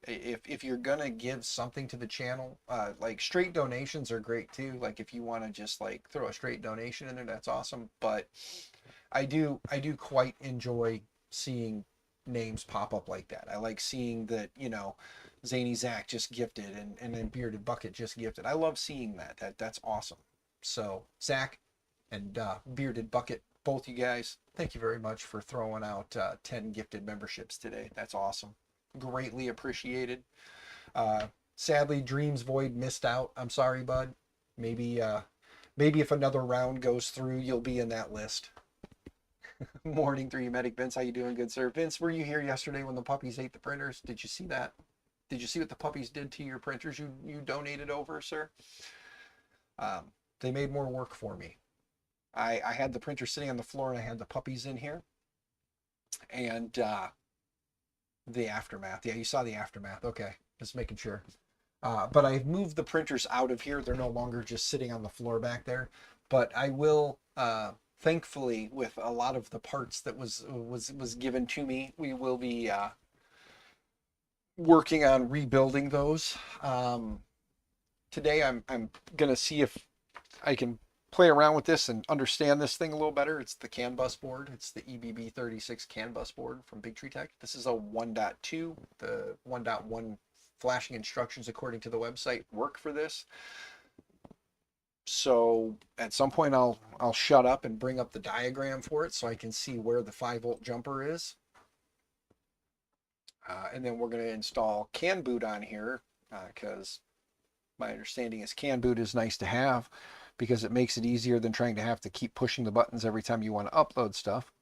If you're gonna give something to the channel, like straight donations are great too. Like if you want to just like throw a straight donation in there, that's awesome. But I do quite enjoy seeing names pop up like that. I like seeing that, Zany Zach just gifted and then Bearded Bucket just gifted. I love seeing that. That's awesome. So Zach and Bearded Bucket, both you guys, thank you very much for throwing out 10 gifted memberships today. That's awesome. Greatly appreciated. Sadly, Dreams Void missed out. I'm sorry, bud. Maybe maybe if another round goes through, you'll be in that list. Morning 3 Medic Vince, how you doing, good sir? Vince, were you here yesterday when the puppies ate the printers? Did you see that? Did you see what the puppies did to your printers you donated over, sir? They made more work for me. I had the printer sitting on the floor and I had the puppies in here. And the aftermath. Yeah, you saw the aftermath. Okay, just making sure. But I've moved the printers out of here. They're no longer just sitting on the floor back there. But I will, thankfully, with a lot of the parts that was given to me, we will be working on rebuilding those. Today I'm gonna see if I can play around with this and understand this thing a little better. It's the CAN bus board. It's the EBB36 CAN bus board from Big Tree Tech. This is a 1.2. The 1.1 flashing instructions according to the website work for this. So at some point I'll shut up and bring up the diagram for it so I can see where the 5-volt jumper is. And then we're going to install CAN boot on here because my understanding is CAN boot is nice to have because it makes it easier than trying to have to keep pushing the buttons every time you want to upload stuff.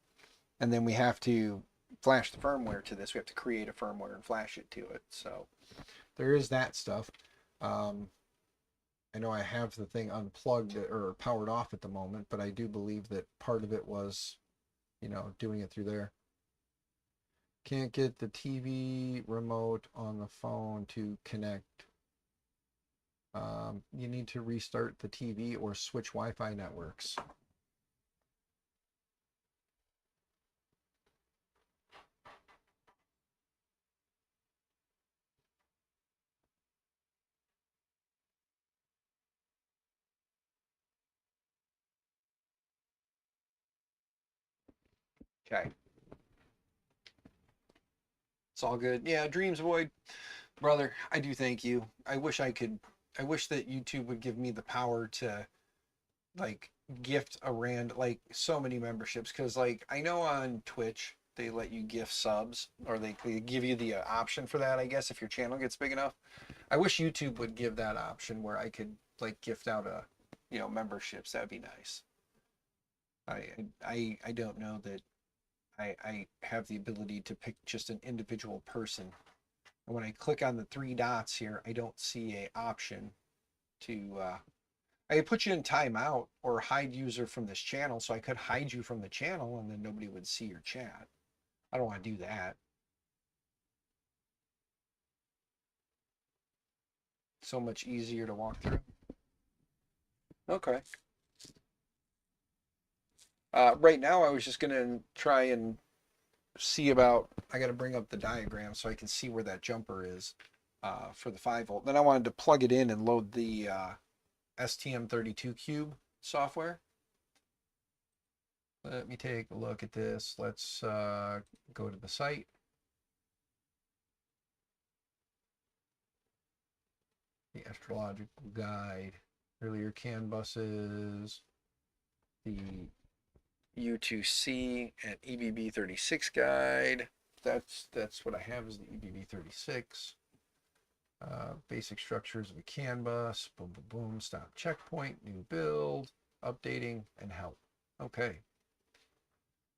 And then we have to flash the firmware to this. We have to create a firmware and flash it to it. So there is that stuff. I know I have the thing unplugged or powered off at the moment, but I do believe that part of it was, doing it through there. Can't get the TV remote on the phone to connect. You need to restart the TV or switch Wi-Fi networks. Okay. It's all good. Yeah, Dreams Void. Brother, I do thank you. I wish that YouTube would give me the power to like gift a like so many memberships, because like I know on Twitch they let you gift subs, or they give you the option for that, I guess, if your channel gets big enough. I wish YouTube would give that option where I could like gift out memberships. That'd be nice. I don't know that I have the ability to pick just an individual person. And when I click on the three dots here, I don't see a option to I could put you in timeout or hide user from this channel, so I could hide you from the channel and then nobody would see your chat. I don't want to do that. So much easier to walk through. Okay. Right now, I was just going to try and see about, I got to bring up the diagram so I can see where that jumper is for the 5 volt. Then I wanted to plug it in and load the STM32 Cube software. Let me take a look at this. Let's go to the site. The astrological guide, earlier CAN buses, the U2C and EBB36 guide. That's what I have, is the EBB36. Basic structures of a CAN bus. Boom, boom, boom. Stop checkpoint. New build. Updating and help. Okay.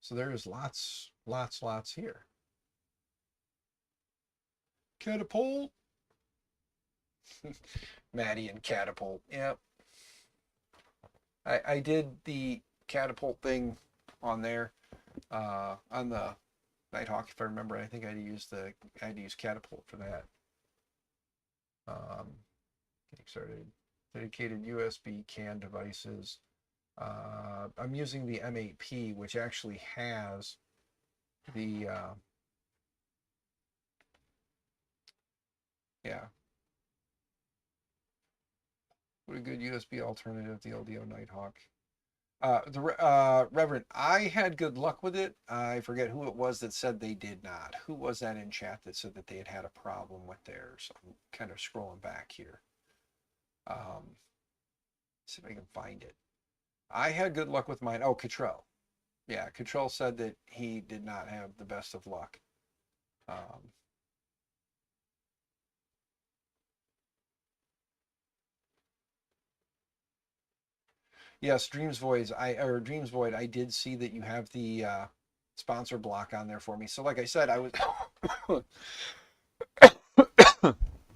So there's lots here. Catapult. Maddie and Catapult. Yep. I did the Catapult thing on there. On the Nighthawk, if I remember, I think I had to use Catapult for that. Getting started. Dedicated USB CAN devices. I'm using the M8P, which actually has the yeah. What a good USB alternative, the LDO Nighthawk. Reverend, I had good luck with it. I forget who it was that said they did not. Who was that in chat that said that they had a problem with theirs? I'm kind of scrolling back here. See if I can find it. I had good luck with mine. Oh, Cottrell. Yeah, Cottrell said that he did not have the best of luck. Yes, Dreams Void. I did see that you have the sponsor block on there for me. So, like I said, I was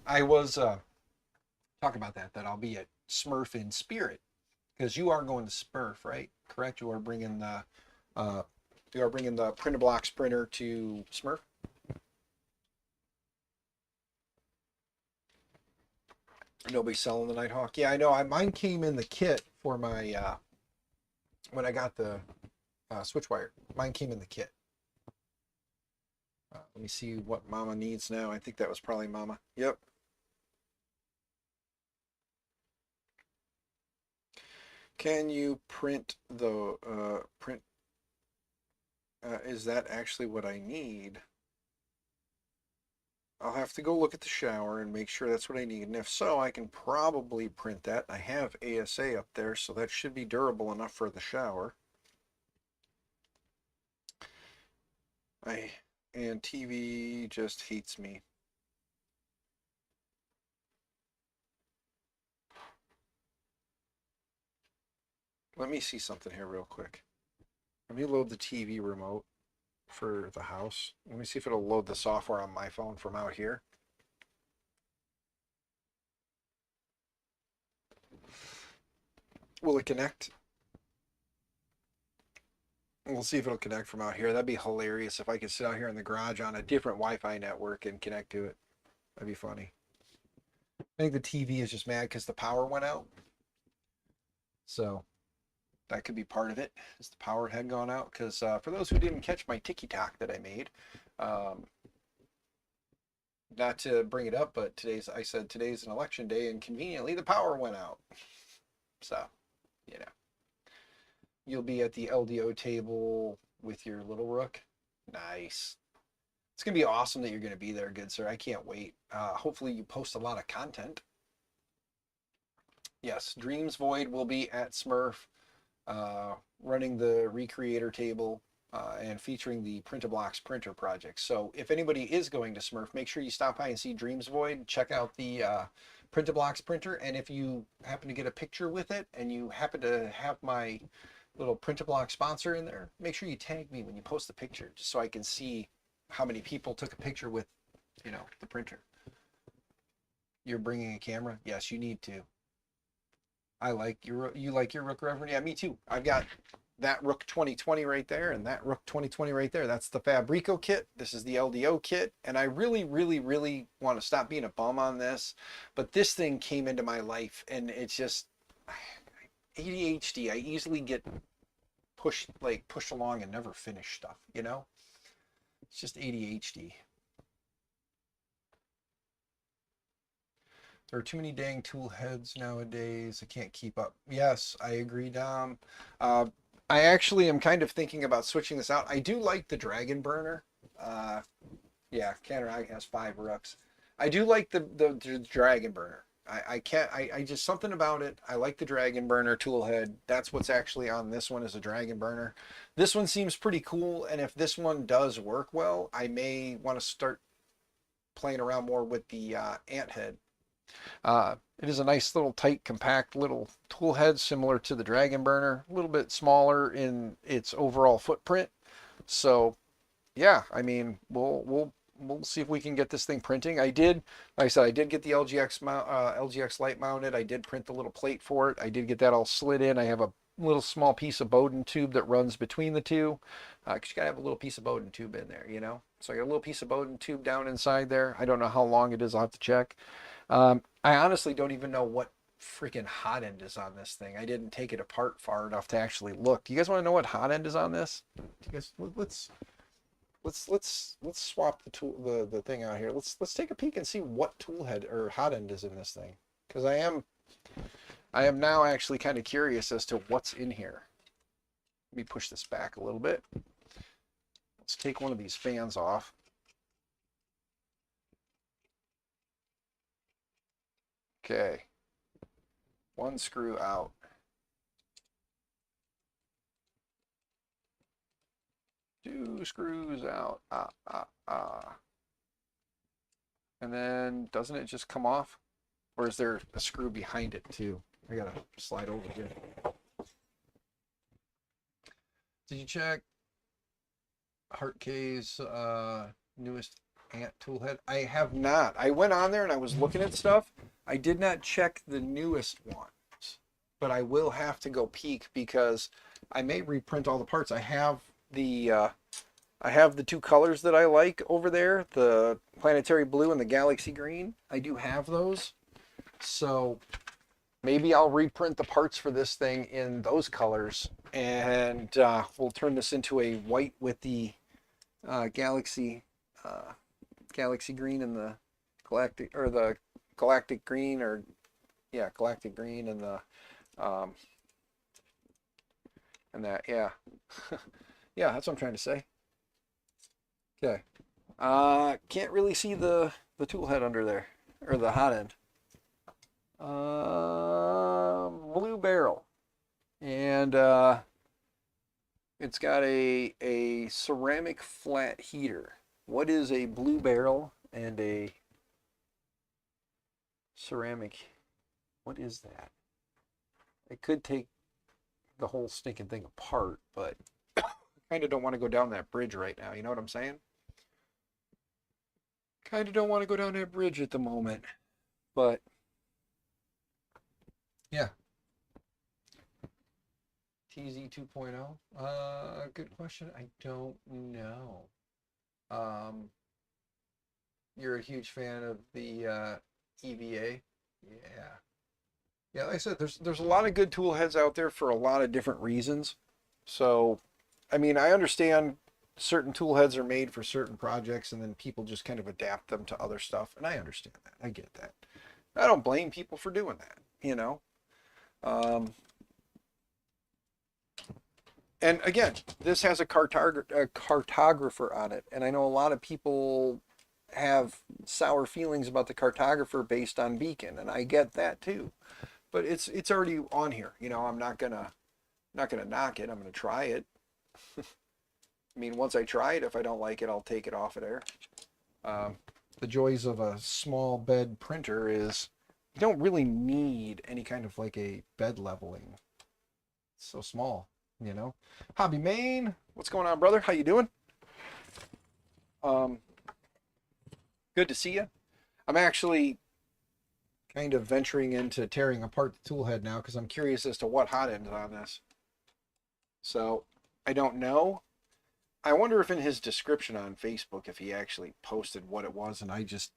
I was talking about that I'll be at Smurf in spirit, because you are going to Smurf, right? Correct. You are bringing the Print-a-Blocks printer to Smurf. Nobody's selling the Nighthawk. Yeah, I know. Mine came in the kit for my when I got the Switchwire. Mine came in the kit. Let me see what Mama needs now. I think that was probably Mama. Yep. Can you print the print? Is that actually what I need? I'll have to go look at the shower and make sure that's what I need. And if so, I can probably print that. I have ASA up there, so that should be durable enough for the shower. And TV just hates me. Let me see something here real quick. Let me load the TV remote for the house. Let me see if it'll load the software on my phone from out here. Will it connect? We'll see if it'll connect from out here. That'd be hilarious if I could sit out here in the garage on a different Wi-Fi network and connect to it. That'd be funny. I think the TV is just mad because the power went out. So that could be part of it, is the power had gone out. Because for those who didn't catch my TikTok that I made, not to bring it up, but I said today's an election day, and conveniently the power went out. So, you know, you'll be at the LDO table with your little rook. Nice. It's going to be awesome that you're going to be there, good sir. I can't wait. Hopefully you post a lot of content. Yes, Dreams Void will be at Smurf, running the Recreator table and featuring the Print-A-Blocks printer project. So if anybody is going to Smurf, make sure you stop by and see Dreams Void. Check out the Print-A-Blocks printer. And if you happen to get a picture with it and you happen to have my little Print-A-Block sponsor in there, make sure you tag me when you post the picture, just so I can see how many people took a picture with, you know, the printer. You're bringing a camera? Yes, you need to. I like you like your Rook Reverend? Yeah, me too. I've got that Rook 2020 right there and that Rook 2020 right there. That's the Fabrico kit. This is the LDO kit. And I really, really, really want to stop being a bum on this. But this thing came into my life and it's just ADHD. I easily get pushed along and never finish stuff, you know? It's just ADHD. There are too many dang tool heads nowadays. I can't keep up. Yes, I agree, Dom. I actually am kind of thinking about switching this out. I do like the Dragon Burner. Yeah, Canterag has 5 rooks. I do like the Dragon Burner. I just something about it. I like the Dragon Burner tool head. That's what's actually on this one is a Dragon Burner. This one seems pretty cool, and if this one does work well, I may want to start playing around more with the ant head. It is a nice little tight, compact little tool head similar to the Dragon Burner, a little bit smaller in its overall footprint. So yeah, I mean, we'll see if we can get this thing printing. Like I said, I did get the LGX light mounted. I did print the little plate for it. I did get that all slid in. I have a little small piece of Bowden tube that runs between the two, because you gotta have a little piece of Bowden tube in there, you know. So I got a little piece of Bowden tube down inside there. I don't know how long it is. I'll have to check. I honestly don't even know what freaking hot end is on this thing. I didn't take it apart far enough to actually look. Do you guys want to know what hot end is on this? Do you guys, let's swap the thing out here. Let's take a peek and see what tool head or hot end is in this thing, because I am now actually kind of curious as to what's in here. Let me push this back a little bit. Let's take one of these fans off. Okay, one screw out. Two screws out. And then doesn't it just come off? Or is there a screw behind it too? I gotta slide over here. Did you check Hartk's newest ant tool head? I have not. I went on there and I was looking at stuff. I did not check the newest ones, but I will have to go peek because I may reprint all the parts. I have the 2 colors that I like over there, the planetary blue and the galaxy green. I do have those. So maybe I'll reprint the parts for this thing in those colors, and we'll turn this into a white with the galaxy green and the galactic green, or yeah, galactic green and the and that, yeah. Yeah, that's what I'm trying to say. Okay. Can't really see the tool head under there, or the hot end. Blue barrel, and it's got a ceramic flat heater. What is a blue barrel and a ceramic? What is that? I could take the whole stinking thing apart, but I kind of don't want to go down that bridge right now. You know what I'm saying? Kind of don't want to go down that bridge at the moment, but yeah. TZ 2.0? Good question. I don't know. You're a huge fan of the EVA? Yeah. Yeah, like I said, there's a lot of good tool heads out there for a lot of different reasons. So, I mean, I understand certain tool heads are made for certain projects and then people just kind of adapt them to other stuff. And I understand that. I get that. I don't blame people for doing that, you know? And again, this has a cartographer on it, and I know a lot of people have sour feelings about the cartographer based on Beacon, and I get that too. But it's already on here. You know, I'm not gonna knock it. I'm gonna try it. I mean, once I try it, if I don't like it, I'll take it off of there. Um, the joys of a small bed printer is you don't really need any kind of like a bed leveling. It's so small, you know. Hobby Main, what's going on, brother? How you doing? Um, Good to see you. I'm actually kind of venturing into tearing apart the tool head now because I'm curious as to what hot end is on this. So I don't know. I wonder if in his description on Facebook if he actually posted what it was and I just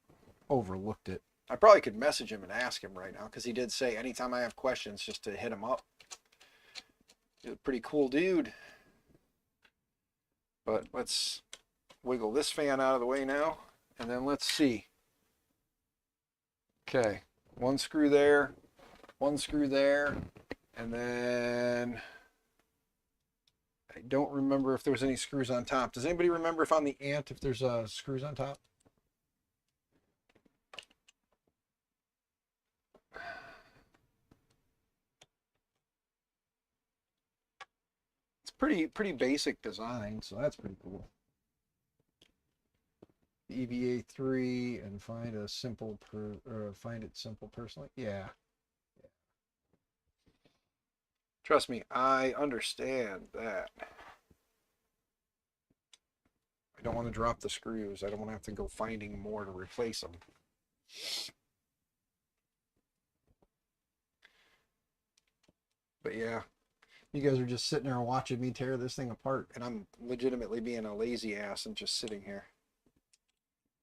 overlooked it. I probably could message him and ask him right now because he did say anytime I have questions just to hit him up. He's a pretty cool dude. But let's wiggle this fan out of the way now and then let's see. Okay, one screw there, and then I don't remember if there was any screws on top. Does anybody remember if on the Ant if there's screws on top? It's pretty basic design, so that's pretty cool. EVA3 and find it simple personally. Yeah. Trust me, I understand that. I don't want to drop the screws. I don't want to have to go finding more to replace them. But yeah, you guys are just sitting there watching me tear this thing apart, and I'm legitimately being a lazy ass and just sitting here.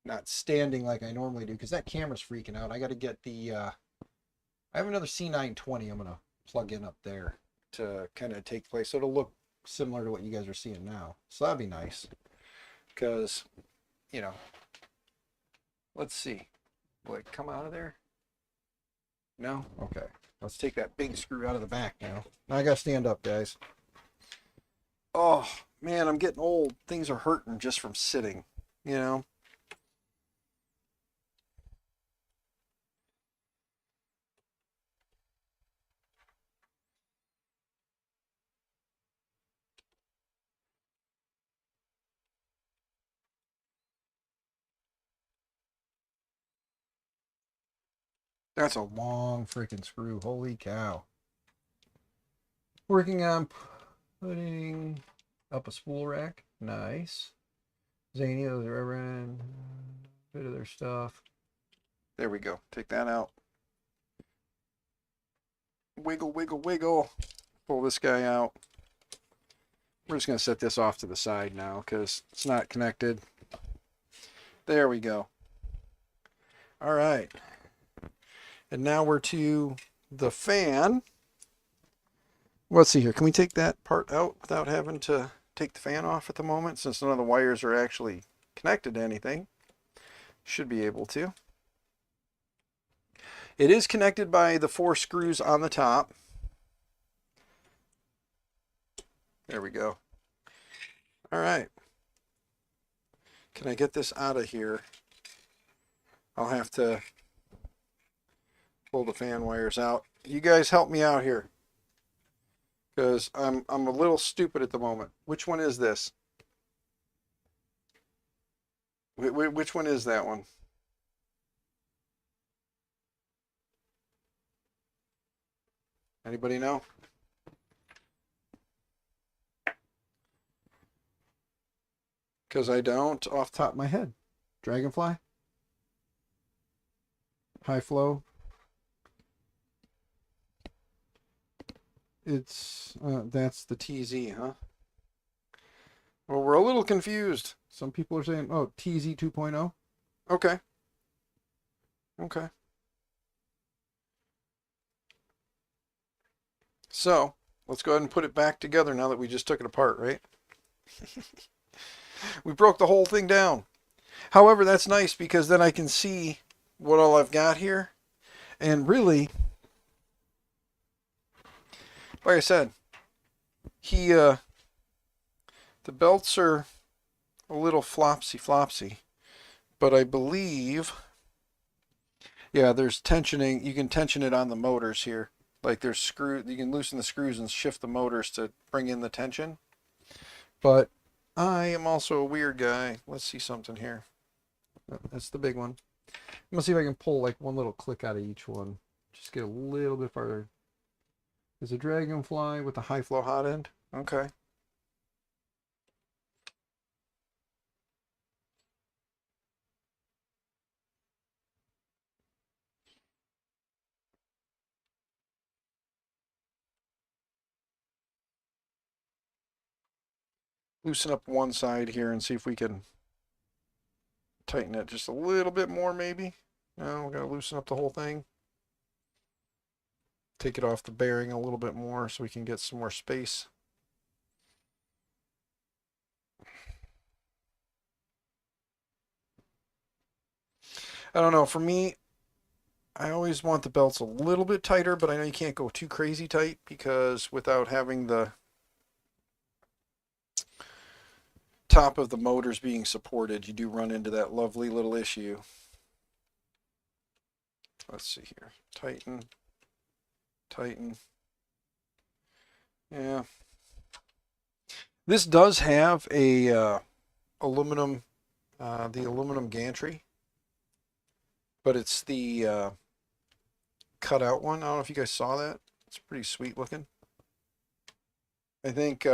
Not standing like I normally do, because that camera's freaking out. I got to get the, I have another C920 I'm going to plug in up there to kind of take place. So it'll look similar to what you guys are seeing now. So that'd be nice. Because, you know, let's see. Will it come out of there? No? Okay. Let's take that big screw out of the back now. Now I got to stand up, guys. Oh, man, I'm getting old. Things are hurting just from sitting, you know? That's a long freaking screw. Holy cow. Working on putting up a spool rack. Nice. Zany, those are Reverend. Bit of their stuff. There we go. Take that out. Wiggle, wiggle, wiggle. Pull this guy out. We're just going to set this off to the side now because it's not connected. There we go. All right. And now we're to the fan. Let's see here. Can we take that part out without having to take the fan off at the moment since none of the wires are actually connected to anything? Should be able to. It is connected by the 4 screws on the top. There we go. All right. Can I get this out of here? I'll have to pull the fan wires out. You guys help me out here. Because I'm a little stupid at the moment. Which one is this? Which one is that one? Anybody know? Because I don't off the top of my head. Dragonfly? High flow? It's, that's the TZ, huh? Well, we're a little confused. Some people are saying, oh, TZ 2.0? Okay. Okay. So, let's go ahead and put it back together now that we just took it apart, right? We broke the whole thing down. However, that's nice because then I can see what all I've got here. And really, like I said, he The belts are a little flopsy, but I believe, yeah, there's tensioning. You can tension it on the motors here. Like there's you can loosen the screws and shift the motors to bring in the tension. But I am also a weird guy. Let's see something here. That's the big one. I'm gonna see if I can pull like one little click out of each one. Just get a little bit farther. There's a Dragonfly with a high flow hot end. Okay. Loosen up one side here and see if we can tighten it just a little bit more maybe. No, we're gonna loosen up the whole thing. Take it off the bearing a little bit more so we can get some more space. I don't know, for me, I always want the belts a little bit tighter, but I know you can't go too crazy tight because without having the top of the motors being supported, you do run into that lovely little issue. Let's see here. Tighten. Tighten. Yeah. This does have a aluminum, the aluminum gantry, but it's the cutout one. I don't know if you guys saw that. It's pretty sweet looking. I think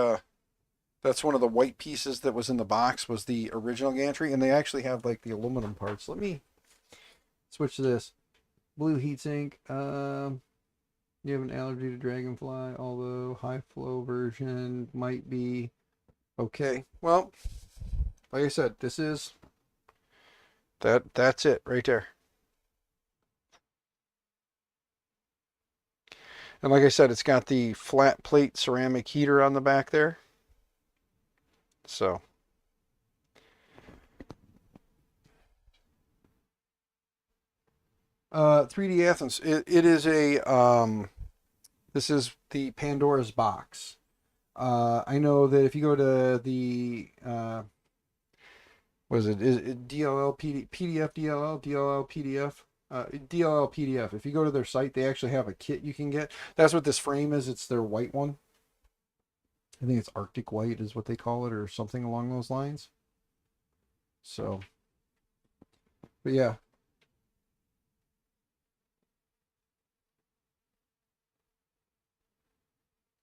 that's one of the white pieces that was in the box was the original gantry, and they actually have like the aluminum parts. Let me switch to this. Blue heatsink. You have an allergy to Dragonfly, although high flow version might be okay. Well, like I said, this is that's it right there. And like I said, it's got the flat plate ceramic heater on the back there. So 3D Athens. It is a this is the Pandora's box. I know that if you go to the what is it? Is it DLL PDF DLL PDF? DLL PDF. If you go to their site, they actually have a kit you can get. That's what this frame is. It's their white one. I think it's Arctic White is what they call it, or something along those lines. So, but yeah.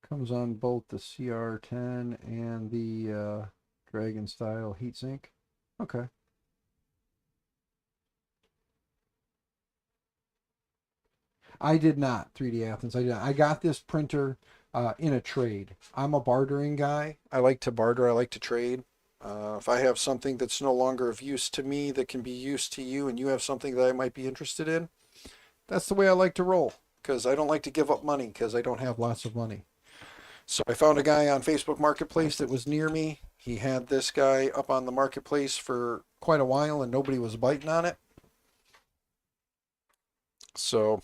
Comes on both the CR10 and the Dragon style heatsink. Okay. I did not 3D Athens. I did not. I got this printer in a trade. I'm a bartering guy. I like to barter. I like to trade. If I have something that's no longer of use to me that can be used to you, and you have something that I might be interested in, that's the way I like to roll. Because I don't like to give up money because I don't have lots of money. So I found a guy on Facebook Marketplace that was near me. He had this guy up on the marketplace for quite a while, and nobody was biting on it. So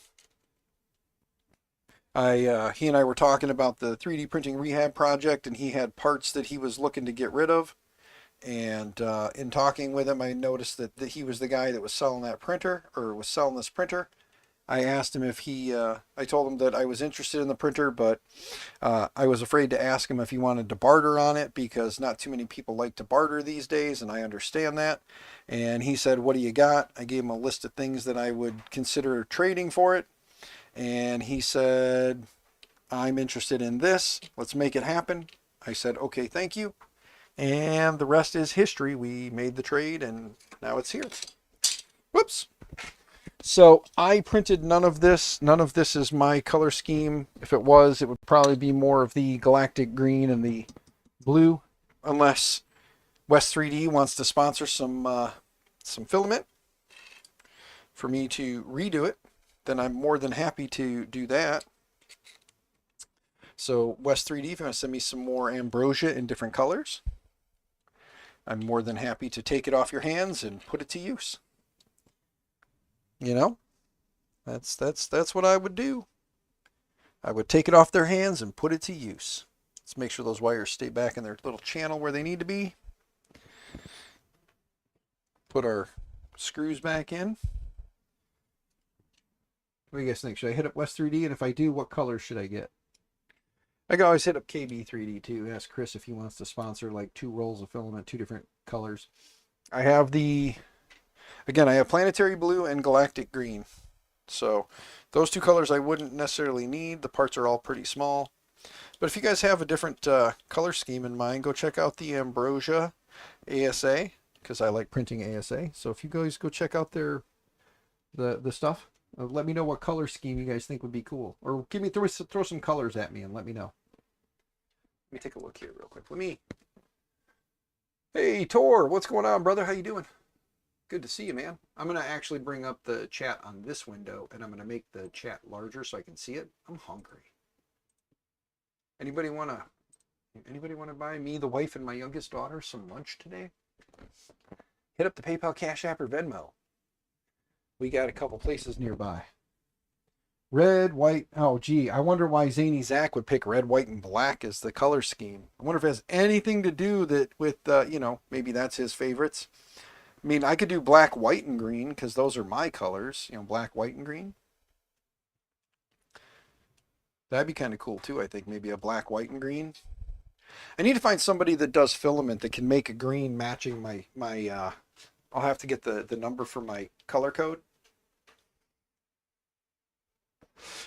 he and I were talking about the 3D printing rehab project, and he had parts that he was looking to get rid of. And in talking with him, I noticed that he was the guy that was selling that printer, or was selling this printer. I asked him if I told him that I was interested in the printer, but I was afraid to ask him if he wanted to barter on it because not too many people like to barter these days, and I understand that. And he said, "What do you got?" I gave him a list of things that I would consider trading for it. And he said, "I'm interested in this. Let's make it happen." I said, "Okay, thank you." And the rest is history. We made the trade, and now it's here. Whoops. So I printed none of this. None of this is my color scheme. If it was, it would probably be more of the galactic green and the blue, unless West 3D wants to sponsor some filament for me to redo it. Then I'm more than happy to do that. So West 3D, if you want to send me some more ambrosia in different colors, I'm more than happy to take it off your hands and put it to use. You know, that's what I would do. I would take it off their hands and put it to use. Let's make sure those wires stay back in their little channel where they need to be. Put our screws back in. What do you guys think? Should I hit up West 3D? And if I do, what colors should I get? I can always hit up KB 3D too. Ask Chris if he wants to sponsor like 2 rolls of filament, 2 different colors. I have again, I have planetary blue and galactic green. So those 2 colors I wouldn't necessarily need. The parts are all pretty small. But if you guys have a different color scheme in mind, go check out the Ambrosia ASA, because I like printing ASA. So if you guys go check out the stuff, let me know what color scheme you guys think would be cool, or throw some colors at me and let me know. Let me take a look here real quick. Hey Tor, what's going on, brother? How you doing? Good to see you, man. I'm gonna actually bring up the chat on this window, and I'm gonna make the chat larger so I can see it. I'm hungry. Anybody wanna buy me, the wife, and my youngest daughter some lunch today? Hit up the PayPal, Cash App, or Venmo. We got a couple places nearby. Red, white. Oh, gee. I wonder why Zany Zach would pick red, white, and black as the color scheme. I wonder if it has anything to do with maybe that's his favorites. I mean, I could do black, white, and green because those are my colors. Black, white, and green. That'd be kind of cool too, I think. Maybe a black, white, and green. I need to find somebody that does filament that can make a green matching my I'll have to get the number for my color code.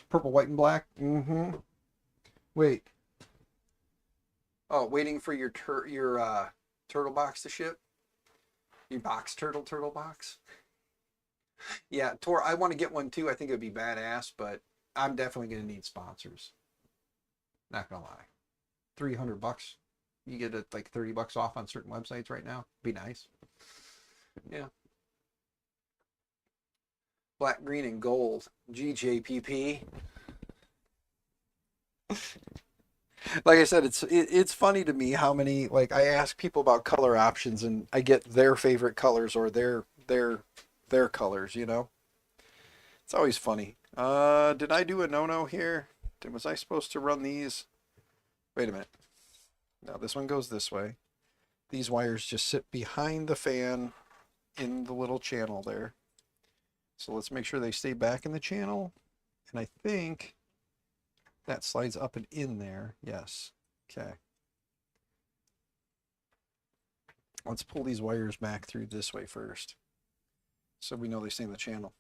Purple, white, and black. Mm-hmm. Wait. Oh, waiting for your turtle box to ship? Your box turtle box? Yeah, Tor, I want to get one too. I think it would be badass, but I'm definitely going to need sponsors. Not going to lie. $300. You get it like $30 off on certain websites right now. Be nice. Yeah. Black, green, and gold. GJPP. Like I said, it's funny to me how many, like, I ask people about color options and I get their favorite colors or their colors, It's always funny. Did I do a no-no here? Was I supposed to run these? Wait a minute. Now this one goes this way. These wires just sit behind the fan in the little channel there. So let's make sure they stay back in the channel. And I think that slides up and in there. Yes. Okay. Let's pull these wires back through this way first, so we know they stay in the channel.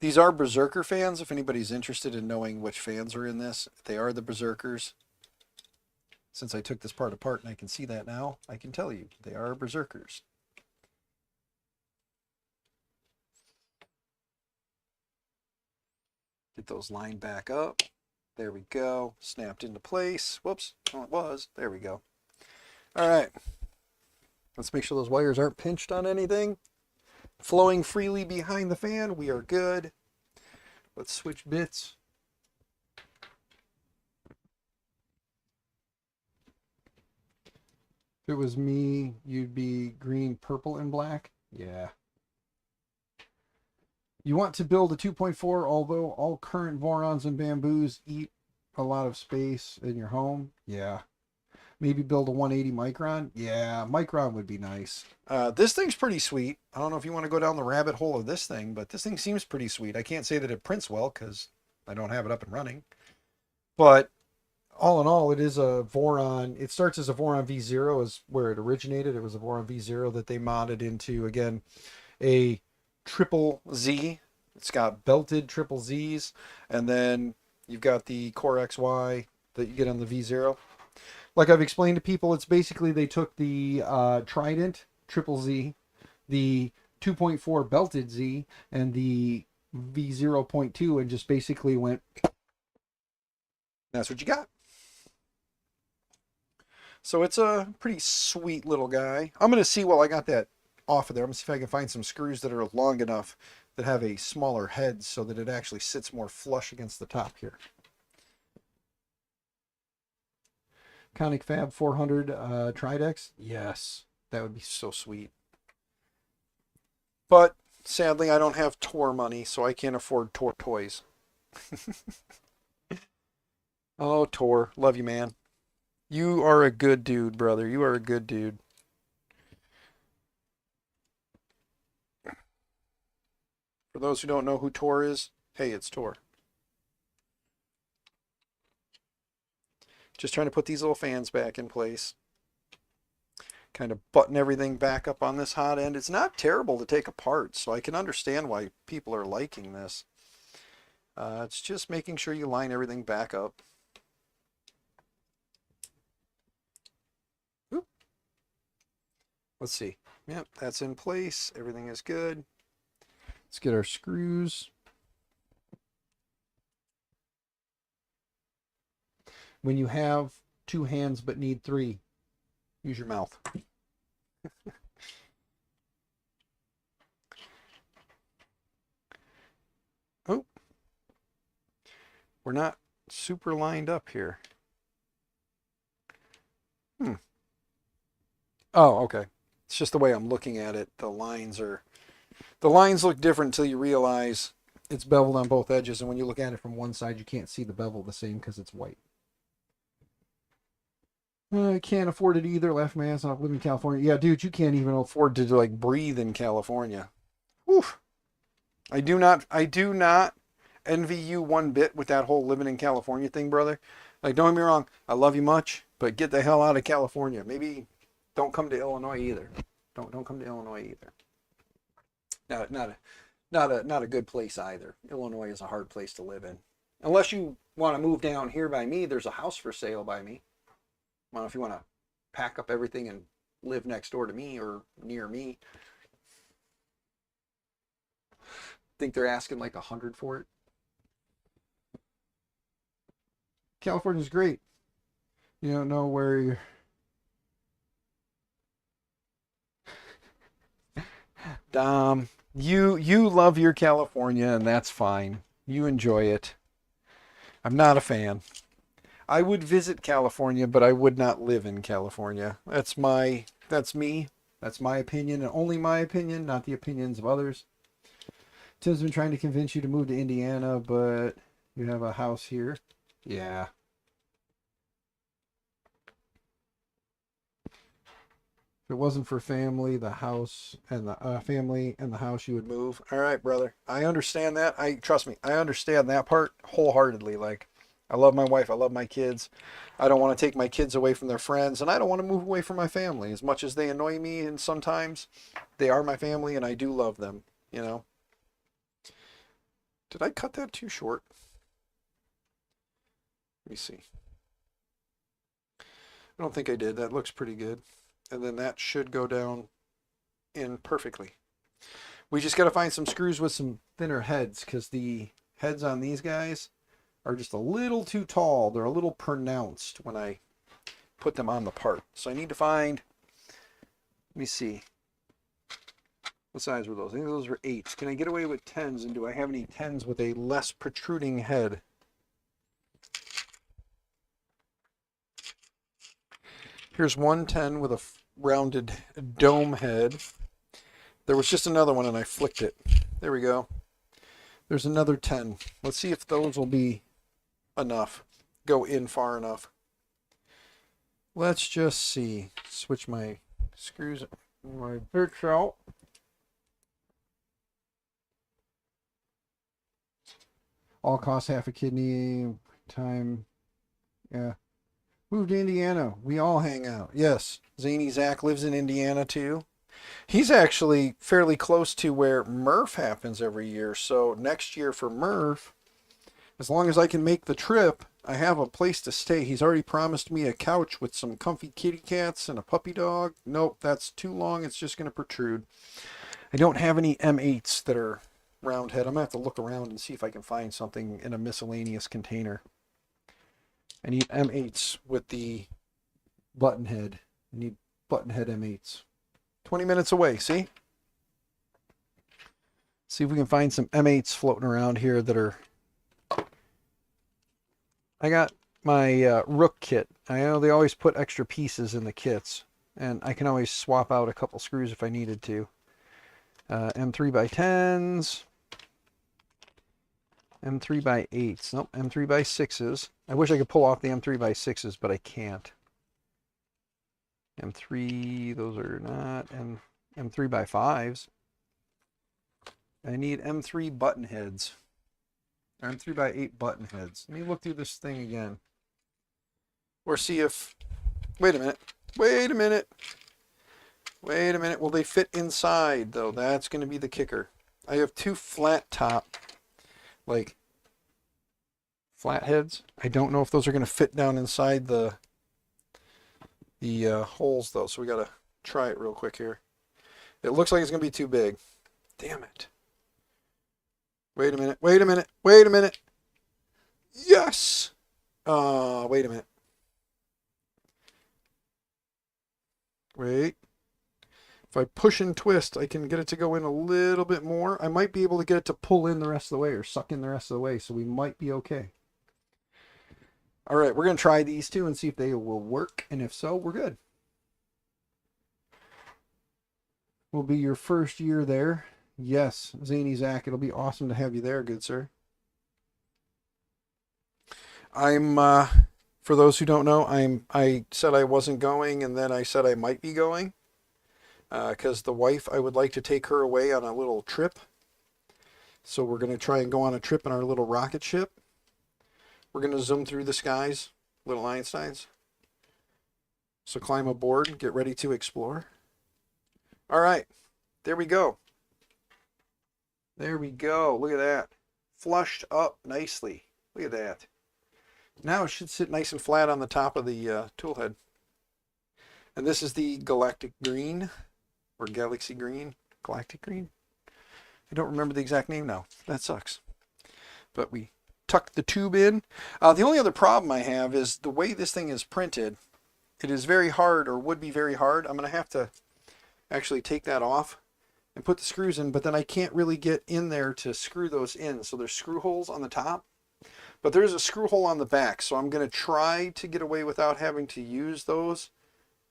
These are Berserker fans. If anybody's interested in knowing which fans are in this, they are the Berserkers. Since I took this part apart and I can see that now, I can tell you they are Berserkers. Get those lined back up. There we go. Snapped into place. Whoops. Oh, it was. There we go. All right. Let's make sure those wires aren't pinched on anything. Flowing freely behind the fan. We are good. Let's switch bits. If it was me, you'd be green, purple, and black. Yeah. You want to build a 2.4, although all current Vorons and bamboos eat a lot of space in your home. Yeah. Maybe build a 180 micron. Yeah, micron would be nice. This thing's pretty sweet. I don't know if you want to go down the rabbit hole of this thing, but this thing seems pretty sweet. I can't say that it prints well because I don't have it up and running. But all in all, it is a Voron. It starts as a Voron V0 is where it originated. It was a Voron V0 that they modded into, again, a triple Z. It's got belted triple Zs, and then you've got the Core XY that you get on the V0. Like I've explained to people, it's basically they took the Trident triple Z, the 2.4 belted Z, and the V0.2 and just basically went, that's what you got. So it's a pretty sweet little guy. I'm going to see while I got that off of there. I'm going to see if I can find some screws that are long enough that have a smaller head so that it actually sits more flush against the top here. Conic Fab 400 Tridex. Yes, that would be so sweet. But sadly, I don't have Tor money, so I can't afford Tor toys. Oh, Tor, love you, man. You are a good dude, brother. You are a good dude. For those who don't know who Tor is, hey, it's Tor. Just trying to put these little fans back in place. Kind of button everything back up on this hot end. It's not terrible to take apart, so I can understand why people are liking this. It's just making sure you line everything back up. Oop. Let's see. Yep, that's in place. Everything is good. Let's get our screws. When you have two hands but need three, use your mouth. Oh, we're not super lined up here. Oh, okay. It's just the way I'm looking at it. The lines look different until you realize it's beveled on both edges, and when you look at it from one side, you can't see the bevel the same because it's white. I can't afford it either. Laugh my ass off. Live in California. Yeah, dude, you can't even afford to like breathe in California. Whew. I do not envy you one bit with that whole living in California thing, brother. Like, don't get me wrong, I love you much, but get the hell out of California. Maybe don't come to Illinois either. Don't come to Illinois either. Not a good place either. Illinois is a hard place to live in. Unless you want to move down here by me, there's a house for sale by me. I don't know if you want to pack up everything and live next door to me or near me. Think they're asking like 100 for it. California's great. You don't know where you're. Dom, you love your California, and that's fine. You enjoy it. I'm not a fan. I would visit California, but I would not live in California. That's me. That's my opinion, and only my opinion, not the opinions of others. Tim's been trying to convince you to move to Indiana, but you have a house here. Yeah. If it wasn't for family, the house and the family and the house, you would move. All right, brother. I understand that. Trust me. I understand that part wholeheartedly. Like, I love my wife. I love my kids. I don't want to take my kids away from their friends, and I don't want to move away from my family. As much as they annoy me, and sometimes they are my family, and I do love them. You know. Did I cut that too short? Let me see. I don't think I did. That looks pretty good. And then that should go down in perfectly. We just got to find some screws with some thinner heads because the heads on these guys are just a little too tall. They're a little pronounced when I put them on the part. So I need to find, let me see. What size were those? I think those were 8s. Can I get away with 10s? And do I have any 10s with a less protruding head? Here's one 10 with a rounded dome head. There was just another one and I flicked it. There we go. There's another 10. Let's see if those will be enough. Go in far enough. Let's just see. Switch my screws, my bits out. All costs half a kidney. Time. Yeah. Move to Indiana. We all hang out. Yes. Zany Zach lives in Indiana too. He's actually fairly close to where Murph happens every year. So next year for Murph, as long as I can make the trip, I have a place to stay. He's already promised me a couch with some comfy kitty cats and a puppy dog. Nope, that's too long. It's just going to protrude. I don't have any M8s that are round head. I'm going to have to look around and see if I can find something in a miscellaneous container. I need M8s with the button head. I need button head M8s. 20 minutes away, see? See if we can find some M8s floating around here that are... I got my Rook kit. I know they always put extra pieces in the kits, and I can always swap out a couple screws if I needed to. M3x10s. M3x8s. Nope, M3x6s. I wish I could pull off the M3x6s, but I can't. M3, those are not M3x5s. I need M3 button heads. Or M3x8 button heads. Let me look through this thing again. Or see if... Wait a minute. Wait a minute. Wait a minute. Will they fit inside, though? That's going to be the kicker. I have two flat top, like, flat heads. I don't know if those are going to fit down inside the holes, though. So we got to try it real quick here. It looks like it's going to be too big. Damn it. Wait a minute. Wait a minute. Wait a minute. Yes! Wait a minute. Wait. If I push and twist, I can get it to go in a little bit more. I might be able to get it to pull in the rest of the way or suck in the rest of the way, so we might be okay. All right, we're going to try these two and see if they will work, and if so, we're good. Will be your first year there. Yes, Zany Zach, it'll be awesome to have you there, good sir. For those who don't know, I said I wasn't going, and then I said I might be going. Because the wife, I would like to take her away on a little trip. So we're going to try and go on a trip in our little rocket ship. We're going to zoom through the skies, little Einsteins. So climb aboard, get ready to explore. All right, there we go. There we go. Look at that. Flushed up nicely. Look at that. Now it should sit nice and flat on the top of the tool head. And this is the galactic green. Or Galaxy Green, Galactic Green. I don't remember the exact name now. That sucks. But we tucked the tube in. The only other problem I have is the way this thing is printed. It is very hard, or would be very hard. I'm going to have to actually take that off and put the screws in, but then I can't really get in there to screw those in. So there's screw holes on the top, but there's a screw hole on the back. So I'm going to try to get away without having to use those,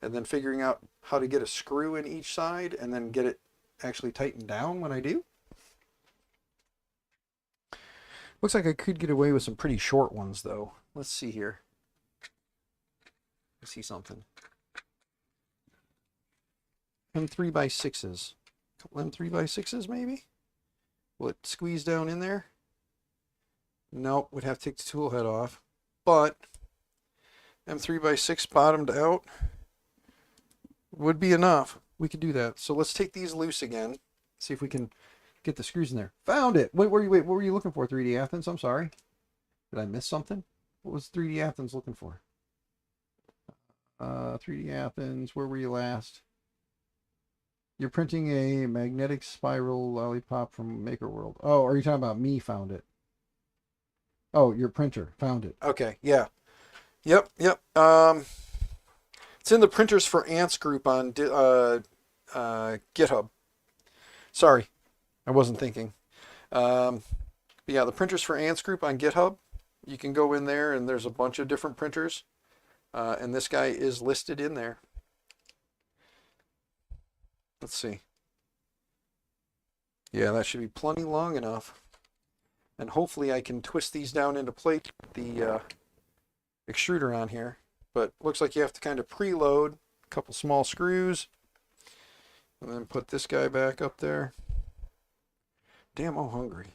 and then figuring out how to get a screw in each side and then get it actually tightened down when I do. Looks like I could get away with some pretty short ones, though. Let's see here. I see something. M3x6s. A couple M3x6s, maybe? Will it squeeze down in there? Nope, would have to take the tool head off. But M3x6 bottomed out would be enough. We could do that. So let's take these loose again. See if we can get the screws in there. Found it. Wait, what were you looking for, 3D Athens? I'm sorry. Did I miss something? What was 3D Athens looking for? 3D Athens, where were you last? You're printing a magnetic spiral lollipop from Maker World. Oh, are you talking about me found it? Oh, your printer found it. Okay, yeah. Yep. It's in the Printers for Ants group on GitHub. Sorry, I wasn't thinking. But yeah, the Printers for Ants group on GitHub. You can go in there and there's a bunch of different printers. And this guy is listed in there. Let's see. Yeah, that should be plenty long enough. And hopefully I can twist these down into plate with the extruder on here. But looks like you have to kind of preload a couple small screws. And then put this guy back up there. Damn, I'm hungry.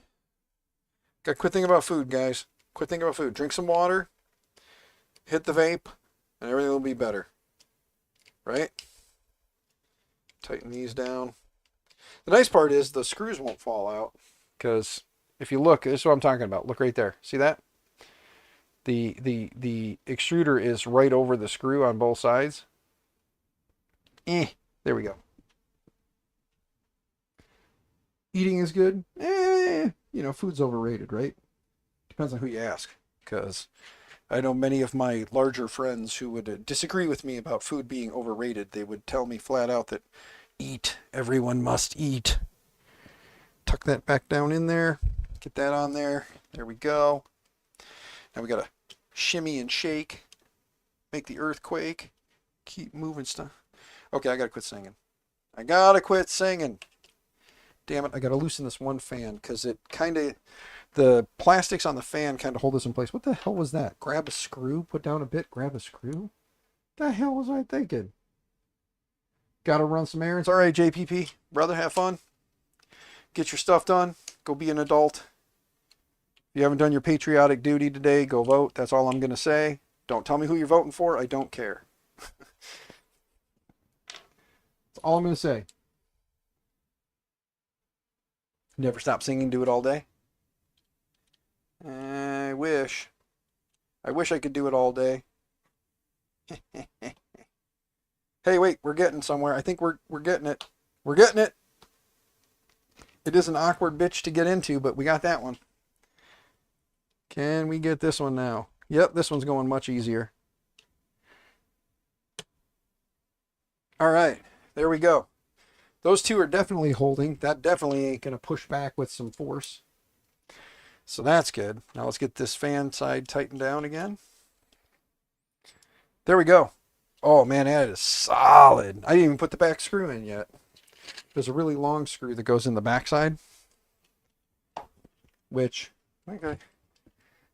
Gotta quit thinking about food, guys. Quit thinking about food. Drink some water. Hit the vape. And everything will be better. Right? Tighten these down. The nice part is the screws won't fall out. Because if you look, this is what I'm talking about. Look right there. See that? The extruder is right over the screw on both sides. There we go. Eating is good. Food's overrated, right? Depends on who you ask. Because I know many of my larger friends who would disagree with me about food being overrated. They would tell me flat out that eat. Everyone must eat. Tuck that back down in there. Get that on there. There we go. Now we got to shimmy and shake. Make the earthquake. Keep moving stuff. Okay, I got to quit singing. Damn it, I got to loosen this one fan because it kind of... The plastics on the fan kind of hold this in place. What the hell was that? Grab a screw, put down a bit, grab a screw? What the hell was I thinking? Gotta run some errands. All right, JPP, brother, have fun. Get your stuff done. Go be an adult. If you haven't done your patriotic duty today, go vote. That's all I'm going to say. Don't tell me who you're voting for. I don't care. That's all I'm going to say. Never stop singing, do it all day. I wish I could do it all day. Hey, wait, we're getting somewhere. I think we're getting it. We're getting it. It is an awkward bitch to get into, but we got that one. Can we get this one now? Yep, this one's going much easier. All right, there we go. Those two are definitely holding. That definitely ain't going to push back with some force. So that's good. Now let's get this fan side tightened down again. There we go. Oh man, that is solid. I didn't even put the back screw in yet. There's a really long screw that goes in the back side, which okay,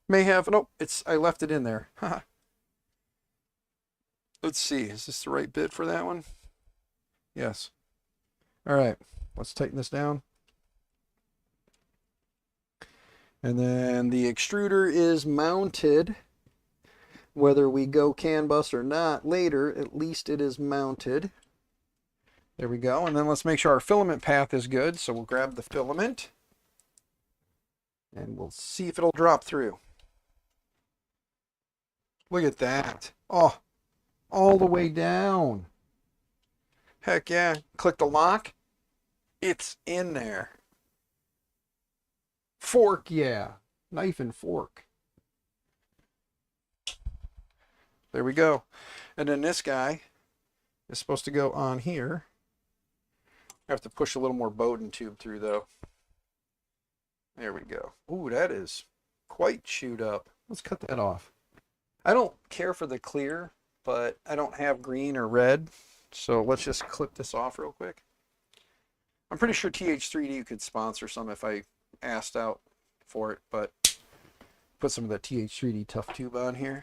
may have. Nope, I left it in there. Let's see. Is this the right bit for that one? Yes. All right. Let's tighten this down. And then the extruder is mounted. Whether we go CAN bus or not later, at least it is mounted. There we go. And then let's make sure our filament path is good. So we'll grab the filament and we'll see if it'll drop through. Look at that. Oh, all the way down. Heck yeah. Click the lock. It's in there. Fork, yeah. Knife and fork. There we go. And then this guy is supposed to go on here. I have to push a little more Bowden tube through though. There we go. Ooh, that is quite chewed up. Let's cut that off. I don't care for the clear, but I don't have green or red. So let's just clip this off real quick. I'm pretty sure TH3D could sponsor some if I asked out for it, but put some of the TH3D tough tube on here.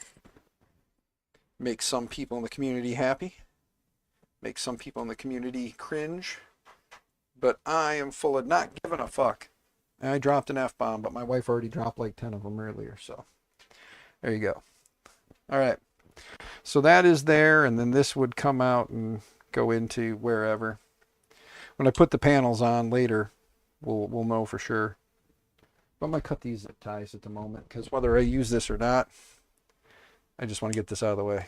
Make some people in the community happy. Make some people in the community cringe. But I am full of not giving a fuck. I dropped an F-bomb, but my wife already dropped like 10 of them earlier, so there you go. All right. So that is there, and then this would come out and go into wherever. When I put the panels on later, we'll know for sure. But I'm going to cut these zip ties at the moment, because whether I use this or not, I just want to get this out of the way.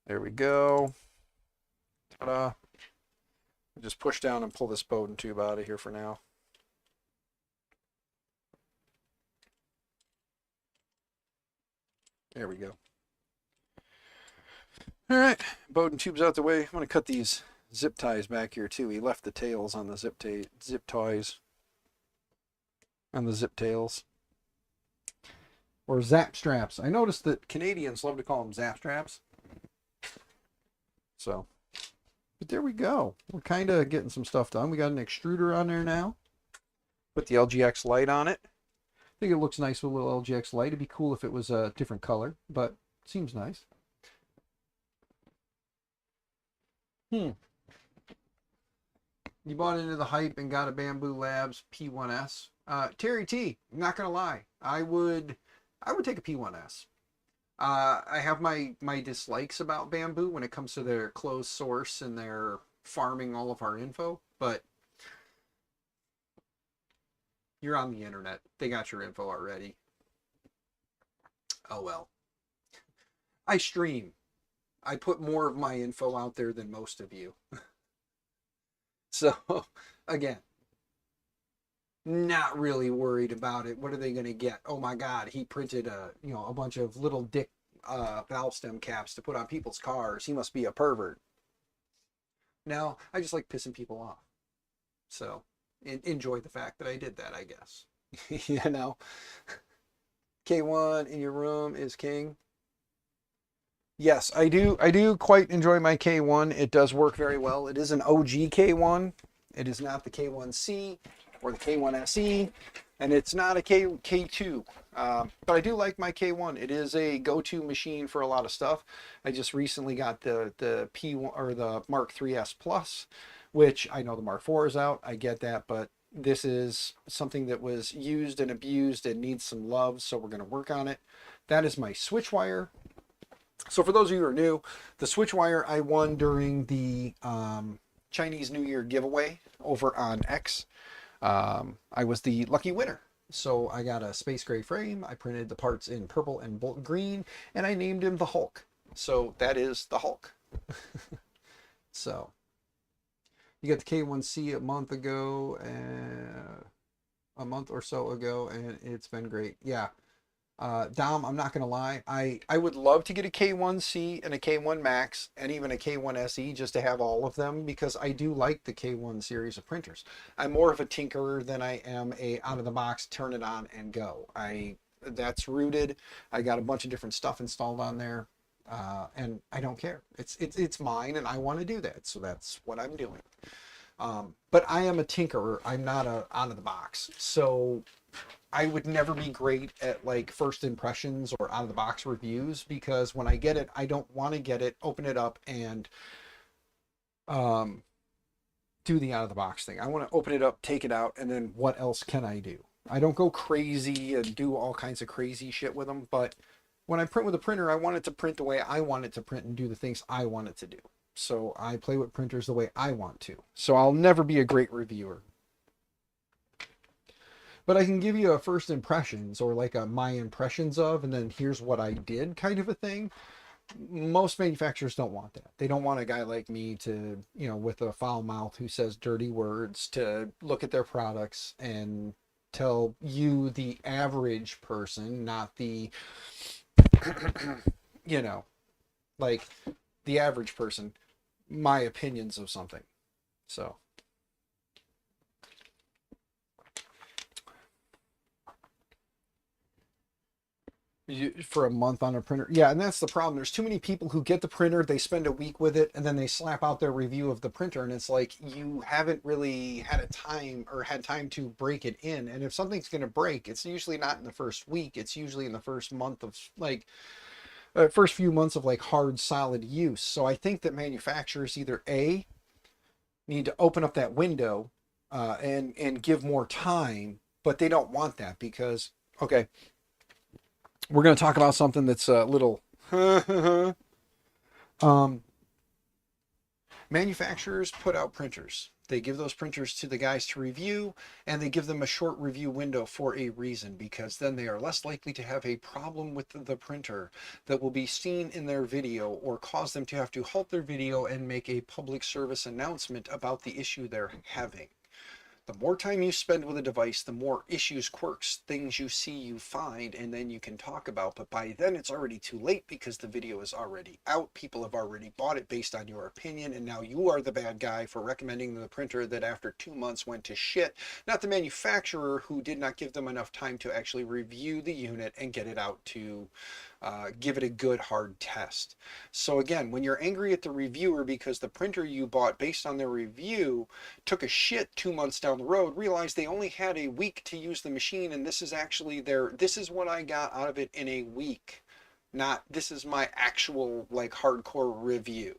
There we go. Ta-da. Just push down and pull this Bowden tube out of here for now. There we go. All right, Bowden tube's out the way. I'm going to cut these zip ties back here too. He left the tails on the zip ties. On the zip tails. Or zap straps. I noticed that Canadians love to call them zap straps. So, but there we go. We're kind of getting some stuff done. We got an extruder on there now. Put the LGX light on it. I think it looks nice with a little LGX light. It'd be cool if it was a different color, but it seems nice. You bought into the hype and got a Bamboo Labs P1S. Terry T, I'm not gonna lie. I would take a P1S. I have my dislikes about Bamboo when it comes to their closed source and their farming all of our info, but you're on the internet. They got your info already. Oh well. I stream. I put more of my info out there than most of you. So, again, not really worried about it. What are they going to get? Oh my God, he printed a bunch of little dick valve stem caps to put on people's cars. He must be a pervert. No, I just like pissing people off. So, enjoy the fact that I did that, I guess. You know, K1 in your room is king. Yes, I do quite enjoy my K1. It does work very well. It is an OG K1. It is not the K1C. or the K1 SE, and it's not a K2. But I do like my K1. It is a go-to machine for a lot of stuff. I just recently got the P1 or the Mark 3S Plus, which I know the Mark 4 is out. I get that, but this is something that was used and abused and needs some love, so we're going to work on it. That is my switch wire. So for those of you who are new, the switch wire I won during the Chinese New Year giveaway over on X. I was the lucky winner. So I got a space gray frame. I printed the parts in purple and green, and I named him the Hulk. So that is the Hulk. So you got the K1C a month ago, a month or so ago, and it's been great. Yeah. Dom, I'm not gonna lie, I would love to get a K1C and a K1 Max and even a K1 SE just to have all of them, because I do like the K1 series of printers. I'm more of a tinkerer than I am a out of the box, turn it on and go. That's rooted. I got a bunch of different stuff installed on there, and I don't care. It's mine, and I want to do that, so that's what I'm doing. But I am a tinkerer. I'm not a out of the box, so I would never be great at like first impressions or out of the box reviews, because when I get it, I don't want to get it, open it up, and do the out of the box thing. I want to open it up, take it out, and then what else can I do? I don't go crazy and do all kinds of crazy shit with them, but when I print with a printer, I want it to print the way I want it to print and do the things I want it to do. So I play with printers the way I want to. So I'll never be a great reviewer. But I can give you a first impressions, or like a my impressions of, and then here's what I did kind of a thing. Most manufacturers don't want that. They don't want a guy like me to, you know, with a foul mouth who says dirty words, to look at their products and tell you, the average person, not the, you know, like the average person, my opinions of something. So. For a month on a printer. Yeah, and that's the problem. There's too many people who get the printer, they spend a week with it, and then they slap out their review of the printer, and it's like, you haven't really had time to break it in. And if something's going to break, it's usually not in the first week. It's usually in the first month of like first few months of like hard solid use. So I think that manufacturers either A, need to open up that window and give more time, but they don't want that, because okay, we're going to talk about something that's a little manufacturers put out printers. They give those printers to the guys to review, and they give them a short review window for a reason, because then they are less likely to have a problem with the printer that will be seen in their video, or cause them to have to halt their video and make a public service announcement about the issue they're having. The more time you spend with a device, the more issues, quirks, things you see, you find, and then you can talk about. But by then it's already too late, because the video is already out. People have already bought it based on your opinion, and now you are the bad guy for recommending the printer that after 2 months went to shit, not the manufacturer, who did not give them enough time to actually review the unit and get it out to give it a good hard test. So again, when you're angry at the reviewer because the printer you bought based on their review took a shit 2 months down the road, realize they only had a week to use the machine, and this is actually this is what I got out of it in a week, not this is my actual like hardcore review.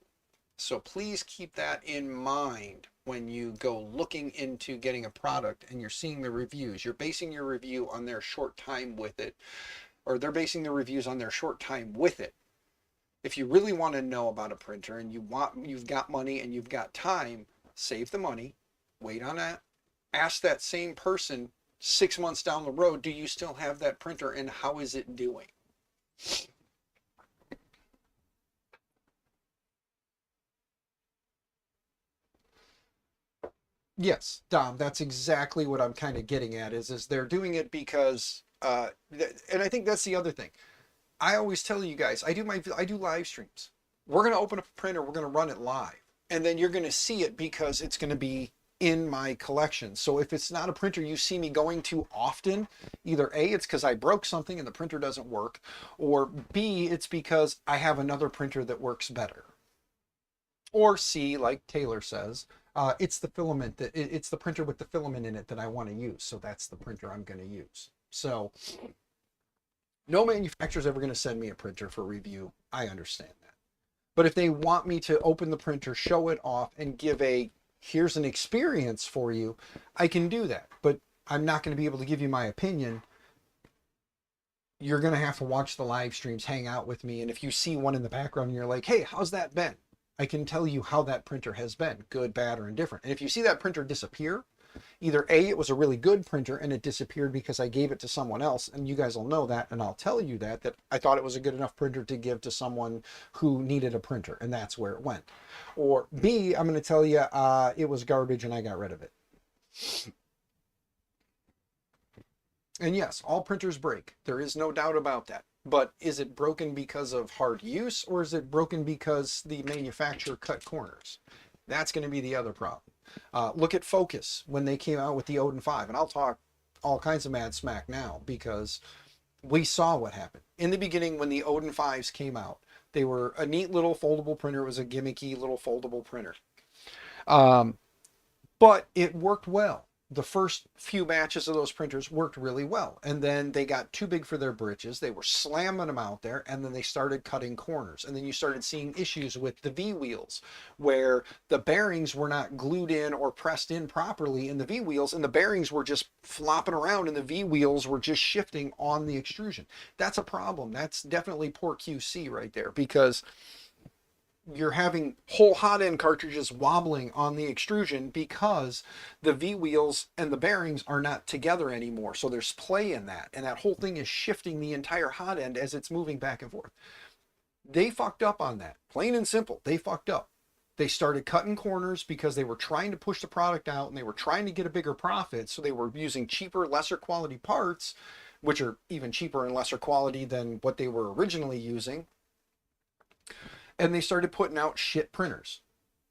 So please keep that in mind when you go looking into getting a product and you're seeing the reviews. You're basing your review on their short time with it, or they're basing their reviews on their short time with it. If you really want to know about a printer and you've got money and you've got time, save the money, wait on that, ask that same person 6 months down the road, do you still have that printer and how is it doing? Yes, Dom, that's exactly what I'm kind of getting at, is they're doing it because and I think that's the other thing. I always tell you guys, I do live streams. We're going to open up a printer, we're going to run it live, and then you're going to see it because it's going to be in my collection. So if it's not a printer you see me going to often, either A, it's because I broke something and the printer doesn't work, or B, it's because I have another printer that works better. Or C, like Taylor says, It's the filament it's the printer with the filament in it that I want to use. So that's the printer I'm going to use. So no manufacturer's ever going to send me a printer for review. I understand that. But if they want me to open the printer, show it off, and give a here's an experience for you, I can do that. But I'm not going to be able to give you my opinion. You're going to have to watch the live streams, hang out with me. And if you see one in the background and you're like, hey, how's that been? I can tell you how that printer has been, good, bad, or indifferent. And if you see that printer disappear, either A, it was a really good printer and it disappeared because I gave it to someone else, and you guys will know that, and I'll tell you that I thought it was a good enough printer to give to someone who needed a printer, and that's where it went. Or B, I'm going to tell you it was garbage and I got rid of it. And yes, all printers break. There is no doubt about that. But is it broken because of hard use, or is it broken because the manufacturer cut corners? That's going to be the other problem. Look at Focus when they came out with the Odin 5. And I'll talk all kinds of mad smack now because we saw what happened. In the beginning, when the Odin 5s came out, they were a neat little foldable printer. It was a gimmicky little foldable printer. But it worked well. The first few batches of those printers worked really well. And then they got too big for their britches. They were slamming them out there, and then they started cutting corners. And then you started seeing issues with the V wheels where the bearings were not glued in or pressed in properly in the V wheels, and the bearings were just flopping around and the V wheels were just shifting on the extrusion. That's a problem. That's definitely poor QC right there, because you're having whole hot end cartridges wobbling on the extrusion because the V wheels and the bearings are not together anymore. So there's play in that, and that whole thing is shifting the entire hot end as it's moving back and forth. They fucked up on that, plain and simple. They fucked up. They started cutting corners because they were trying to push the product out and they were trying to get a bigger profit. So they were using cheaper, lesser quality parts, which are even cheaper and lesser quality than what they were originally using. And they started putting out shit printers.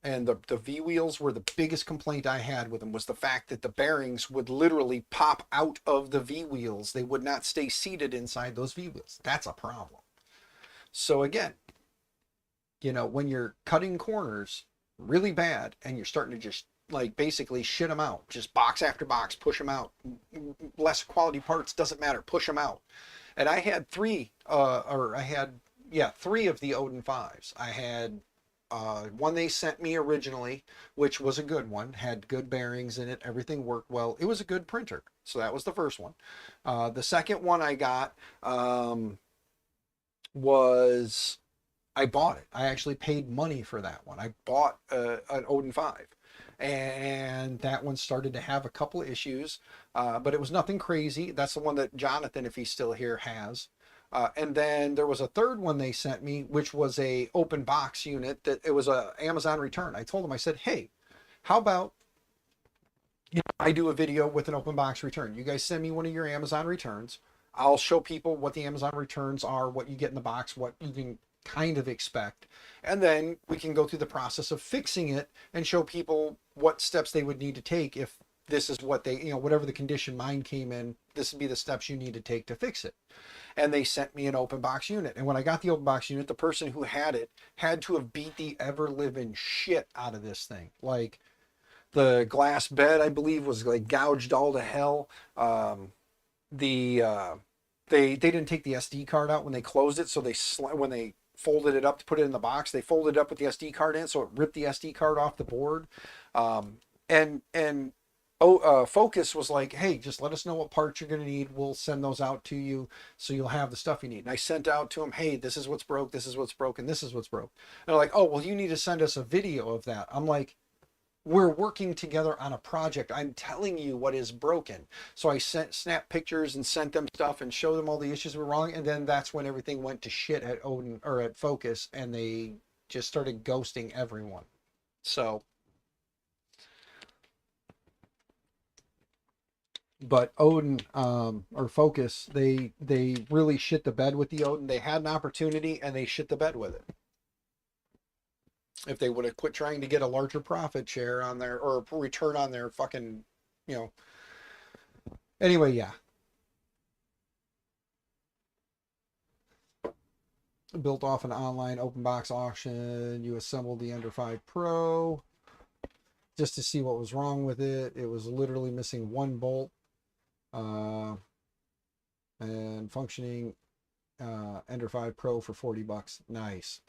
And the V wheels were the biggest complaint I had with them, was the fact that the bearings would literally pop out of the V wheels. They would not stay seated inside those V wheels. That's a problem. So again, you know, when you're cutting corners really bad and you're starting to just like basically shit them out, just box after box, push them out, less quality parts, doesn't matter, push them out. And I had three of the Odin 5s. I had one they sent me originally, which was a good one, had good bearings in it, everything worked well. It was a good printer. So that was the first one. The second one I got was, I bought it. I actually paid money for that one. I bought an Odin 5. And that one started to have a couple of issues, but it was nothing crazy. That's the one that Jonathan, if he's still here, has. And then there was a third one they sent me, which was a open box unit that it was a Amazon return. I told them, I said, hey, how about I do a video with an open box return? You guys send me one of your Amazon returns. I'll show people what the Amazon returns are, what you get in the box, what you can kind of expect. And then we can go through the process of fixing it and show people what steps they would need to take if this is what they, whatever the condition mine came in, this would be the steps you need to take to fix it. And they sent me an open box unit. And when I got the open box unit, the person who had it had to have beat the ever living shit out of this thing. Like the glass bed, I believe, was like gouged all to hell. They didn't take the SD card out when they closed it, so when they folded it up to put it in the box, they folded it up with the SD card in, so it ripped the SD card off the board. Focus was like, hey, just let us know what parts you're going to need. We'll send those out to you so you'll have the stuff you need. And I sent out to them, hey, this is what's broke, this is what's broken, this is what's broke. And they're like, oh, well, you need to send us a video of that. I'm like, we're working together on a project. I'm telling you what is broken. So I snap pictures and sent them stuff and showed them all the issues were wrong. And then that's when everything went to shit at Odin or at Focus, and they just started ghosting everyone. So, but Odin or Focus, they really shit the bed with the Odin. They had an opportunity and they shit the bed with it. If they would have quit trying to get a larger profit share on their, or return on their fucking, anyway, yeah. Built off an online open box auction. You assembled the Under 5 Pro. just to see what was wrong with it. It was literally missing one bolt, and functioning Ender 5 Pro for $40. Nice.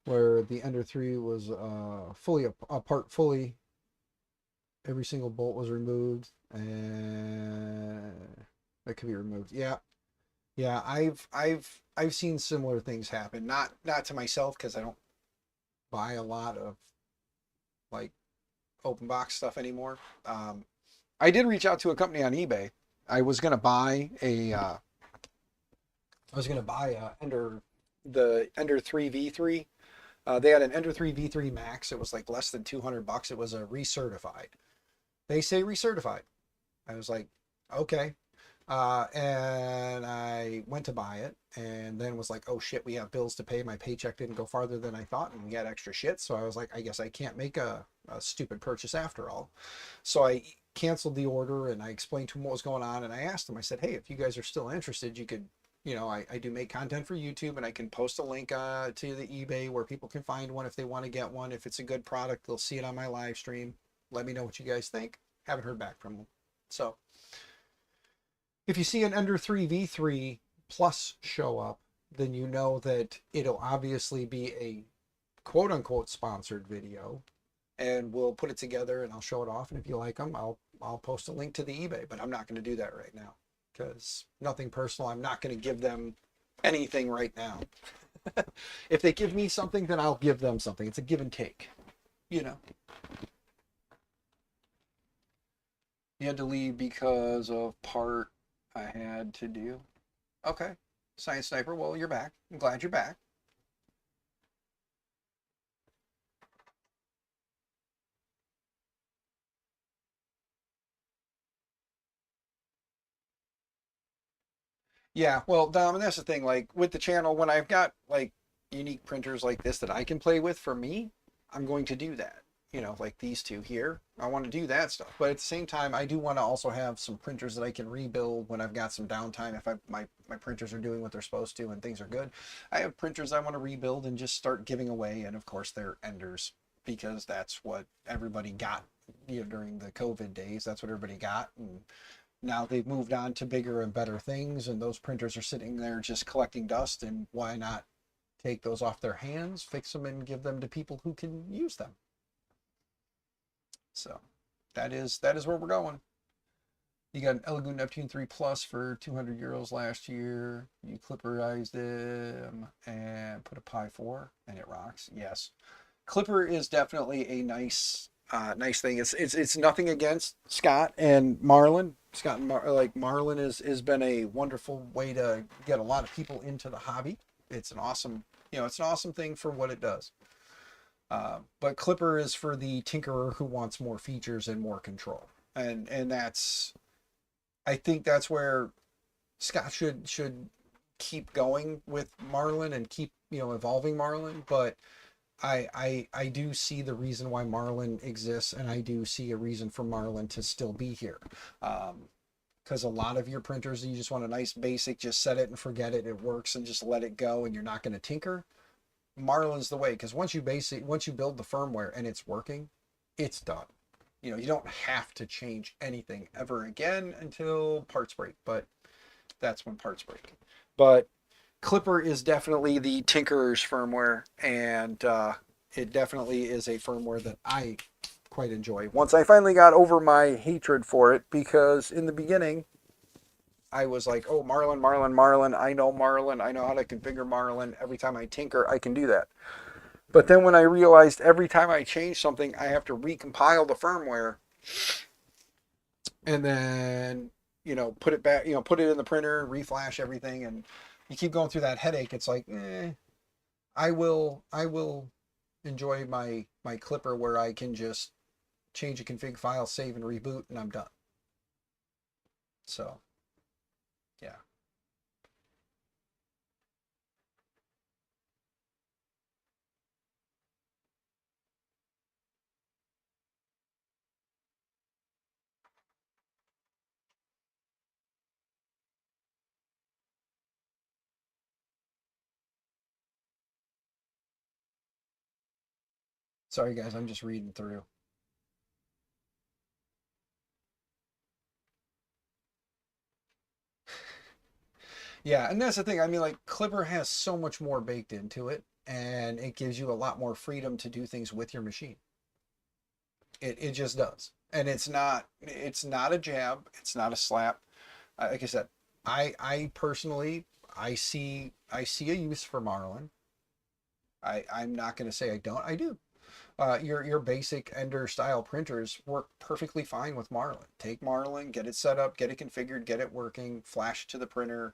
Where the Ender 3 was fully apart, fully. Every single bolt was removed, and that could be removed. Yeah, yeah. I've seen similar things happen. Not to myself because I don't buy a lot of like open box stuff anymore. I did reach out to a company on eBay. I was gonna buy Ender, the Ender 3 V3. They had an Ender 3 V3 Max. It was like less than $200. It was a recertified. They say recertified. I was like, okay. And I went to buy it and then was like, oh shit, we have bills to pay. My paycheck didn't go farther than I thought and we had extra shit. So I was like, I guess I can't make a stupid purchase after all. So I canceled the order and I explained to him what was going on. And I asked him, I said, hey, if you guys are still interested, you could, I do make content for YouTube and I can post a link to the eBay where people can find one if they want to get one. If it's a good product, they'll see it on my live stream. Let me know what you guys think. Haven't heard back from them. So if you see an Ender 3 V3 Plus show up, then you know that it'll obviously be a quote unquote sponsored video, and we'll put it together and I'll show it off. And if you like them, I'll post a link to the eBay, but I'm not going to do that right now because nothing personal. I'm not going to give them anything right now. If they give me something, then I'll give them something. It's a give and take, you know. You had to leave because of part I had to do. Okay. Science Sniper, well, you're back. I'm glad you're back. Yeah, well, Dom, and that's the thing, like with the channel, when I've got like unique printers like this that I can play with for me, I'm going to do that. Like these two here. I want to do that stuff. But at the same time, I do want to also have some printers that I can rebuild when I've got some downtime. If my printers are doing what they're supposed to and things are good. I have printers I want to rebuild and just start giving away. And of course, they're Enders because that's what everybody got, during the COVID days. That's what everybody got. And now they've moved on to bigger and better things. And those printers are sitting there just collecting dust. And why not take those off their hands, fix them, and give them to people who can use them? So that is where we're going. You got an Elegoo Neptune 3 Plus for €200 last year. You clipperized them and put a Pi 4 and it rocks. Yes. Clipper is definitely a nice thing. It's nothing against Scott and Marlin. Scott and Marlin has been a wonderful way to get a lot of people into the hobby. It's an awesome, it's an awesome thing for what it does. But Clipper is for the tinkerer who wants more features and more control. And I think that's where Scott should keep going with Marlin and keep, evolving Marlin. But I do see the reason why Marlin exists, and I do see a reason for Marlin to still be here. Because a lot of your printers, you just want a nice basic, just set it and forget it. It works and just let it go and you're not going to tinker. Marlin's the way, because once you build the firmware and it's working, it's done. You don't have to change anything ever again until parts break, but that's when parts break. But Clipper is definitely the tinkerer's firmware, and it definitely is a firmware that I quite enjoy. Once I finally got over my hatred for it, because in the beginning, I was like, oh, Marlin. I know Marlin. I know how to configure Marlin. Every time I tinker, I can do that. But then when I realized every time I change something, I have to recompile the firmware and then, put it back, put it in the printer, reflash everything. And you keep going through that headache. It's like, I will enjoy my Clipper where I can just change a config file, save and reboot, and I'm done. So, yeah. Sorry guys, I'm just reading through. Yeah, and that's the thing. I mean, like Clipper has so much more baked into it, and it gives you a lot more freedom to do things with your machine. It just does. And it's not a jab, it's not a slap. Like I said, I personally I see a use for Marlin. I'm not going to say I don't. I do. Your basic Ender style printers work perfectly fine with Marlin. Take Marlin, get it set up, get it configured, get it working, flash it to the printer,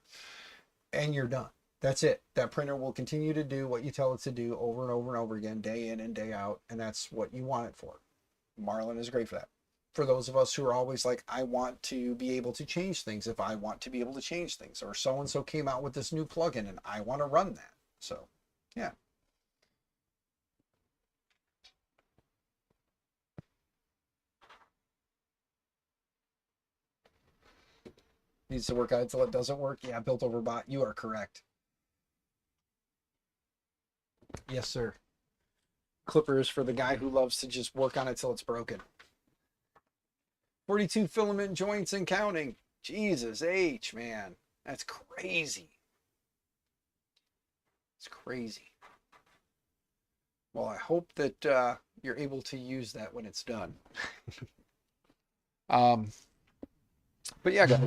and you're done. That's it. That printer will continue to do what you tell it to do over and over and over again, day in and day out, and that's what you want it for. Marlin is great for that. For those of us who are always like, I want to be able to change things if I want to be able to change things, or so and so came out with this new plugin and I want to run that. So, yeah. Needs to work out until it doesn't work. Yeah, built over bot. You are correct. Yes, sir. Clipper is for the guy who loves to just work on it till it's broken. 42 filament joints and counting. Jesus H, man. That's crazy. It's crazy. Well, I hope that you're able to use that when it's done. But yeah, guys,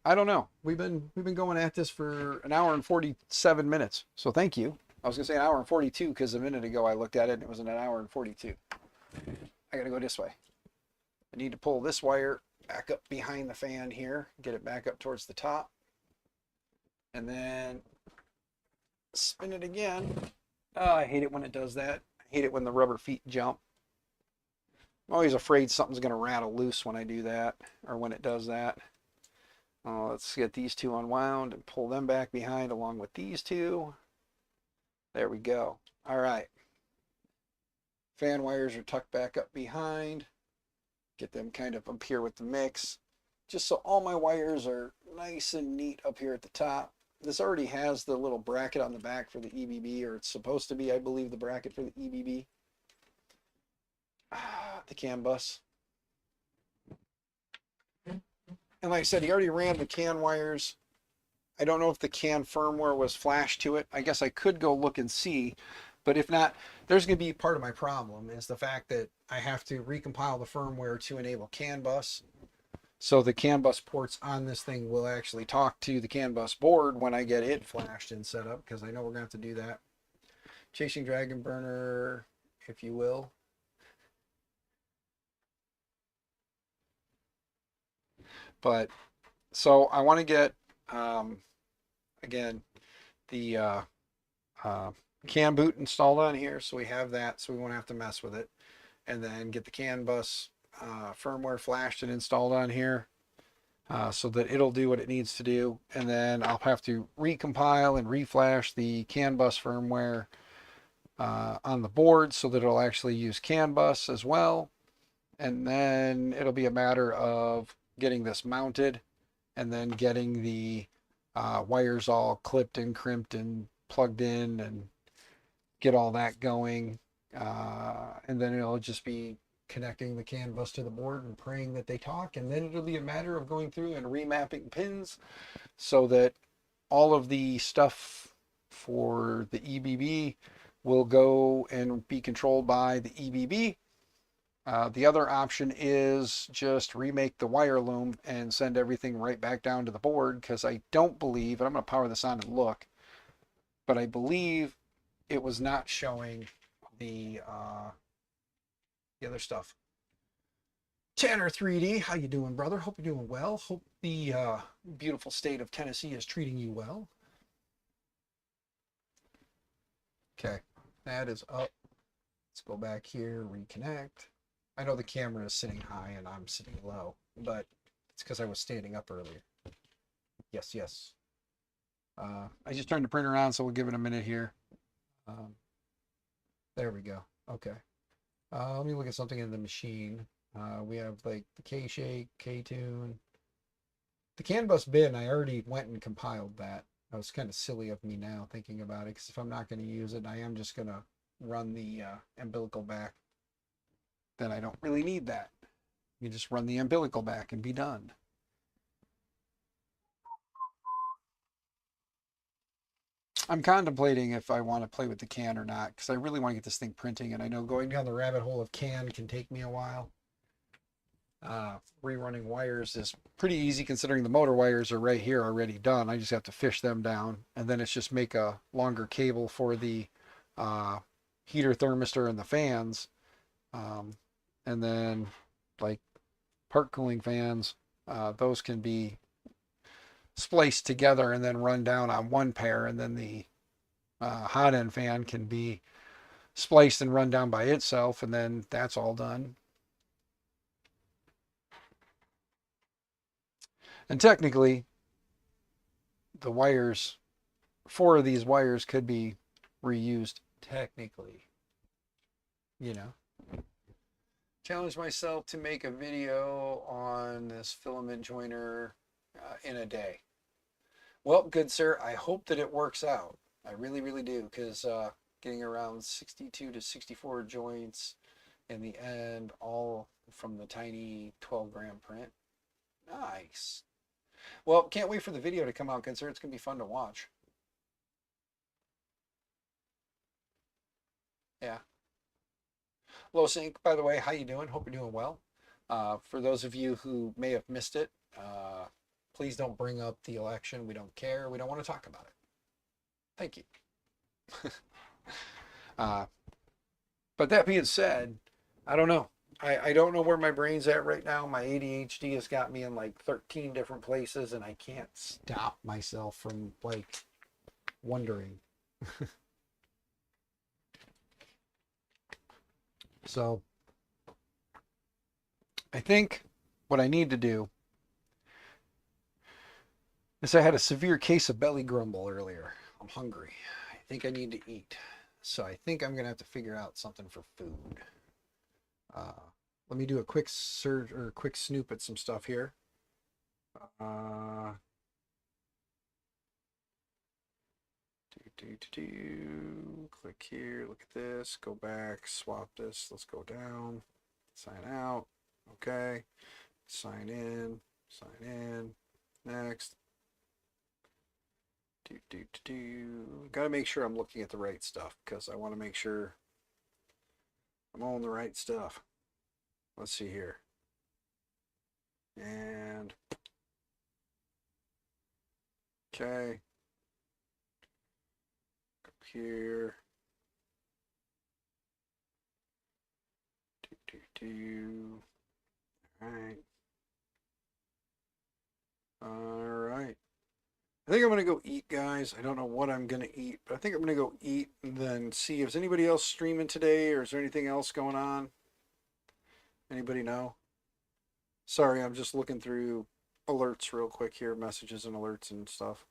I don't know. We've been going at this for an hour and 47 minutes. So thank you. I was gonna say an hour and 42 because a minute ago I looked at it and it was an hour and 42. I gotta go this way. I need to pull this wire back up behind the fan here, get it back up towards the top, and then spin it again. Oh, I hate it when it does that. I hate it when the rubber feet jump. I'm always afraid something's gonna rattle loose when I do that, or when it does that. Let's get these two unwound and pull them back behind along with these two. There we go. All right. Fan wires are tucked back up behind. Get them kind of up here with the mix. Just so all my wires are nice and neat up here at the top. This already has the little bracket on the back for the EBB, or it's supposed to be, I believe, the bracket for the EBB. The CAN bus. And like I said, he already ran the CAN wires. I don't know if the CAN firmware was flashed to it. I guess I could go look and see, but if not, there's going to be part of my problem is the fact that I have to recompile the firmware to enable CAN bus. So the CAN bus ports on this thing will actually talk to the CAN bus board when I get it flashed and set up, because I know we're going to have to do that. Chasing Dragon Burner, if you will. But so I want to get again the CAN boot installed on here, so we have that, so we won't have to mess with it, and then get the CAN bus firmware flashed and installed on here, so that it'll do what it needs to do, and then I'll have to recompile and reflash the CAN bus firmware on the board so that it'll actually use CAN bus as well, and then it'll be a matter of getting this mounted and then getting the wires all clipped and crimped and plugged in and get all that going, and then it'll just be connecting the CAN bus to the board and praying that they talk, and then it'll be a matter of going through and remapping pins so that all of the stuff for the EBB will go and be controlled by the EBB. The other option is just remake the wire loom and send everything right back down to the board, because I don't believe, and I'm going to power this on and look, but I believe it was not showing the other stuff. Tanner 3D, how you doing, brother? Hope you're doing well. Hope the beautiful state of Tennessee is treating you well. Okay, that is up. Let's go back here, reconnect. I know the camera is sitting high and I'm sitting low, but it's because I was standing up earlier. Yes, yes. I just turned the printer on, so we'll give it a minute here. There we go. Okay. Let me look at something in the machine. We have like the K-Shake, K-Tune. The CAN bus bin, I already went and compiled that. That was kind of silly of me now thinking about it, because if I'm not going to use it, I am just going to run the umbilical back then I don't really need that. You just run the umbilical back and be done. I'm contemplating if I want to play with the can or not, because I really want to get this thing printing, and I know going down the rabbit hole of can take me a while. Rerunning wires is pretty easy considering the motor wires are right here already done. I just have to fish them down, and then it's just make a longer cable for the heater, thermistor, and the fans. And then like part cooling fans, those can be spliced together and then run down on one pair, and then the hot end fan can be spliced and run down by itself, and then that's all done. And technically, the wires, 4 of these wires could be reused technically, you know. Challenge myself to make a video on this filament joiner in a day. Well, good sir, I hope that it works out. I really, really do, because getting around 62 to 64 joints in the end, all from the tiny 12-gram print. Nice. Well, can't wait for the video to come out, good sir. It's going to be fun to watch. Yeah. Low Sync, by the way, how you doing? Hope you're doing well. For those of you who may have missed it, please don't bring up the election. We don't care. We don't want to talk about it. Thank you. But that being said, I don't know. I don't know where my brain's at right now. My ADHD has got me in like 13 different places, and I can't stop myself from like wondering. So I think what I need to do is, I had a severe case of belly grumble earlier. I'm hungry. I think I need to eat. So I think I'm going to have to figure out something for food. Let me do a quick search or a quick snoop at some stuff here. Click here, look at this, go back, swap this, let's go down, sign out, okay, sign in, next. Gotta make sure I'm looking at the right stuff, because I want to make sure I'm on the right stuff. Let's see here. And okay. Up here. All right. I think I'm gonna go eat, guys. I don't know what I'm gonna eat, but I think I'm gonna go eat and then see if there's anybody else streaming today, or is there anything else going on? Anybody know? Sorry, I'm just looking through alerts real quick here, messages and alerts and stuff.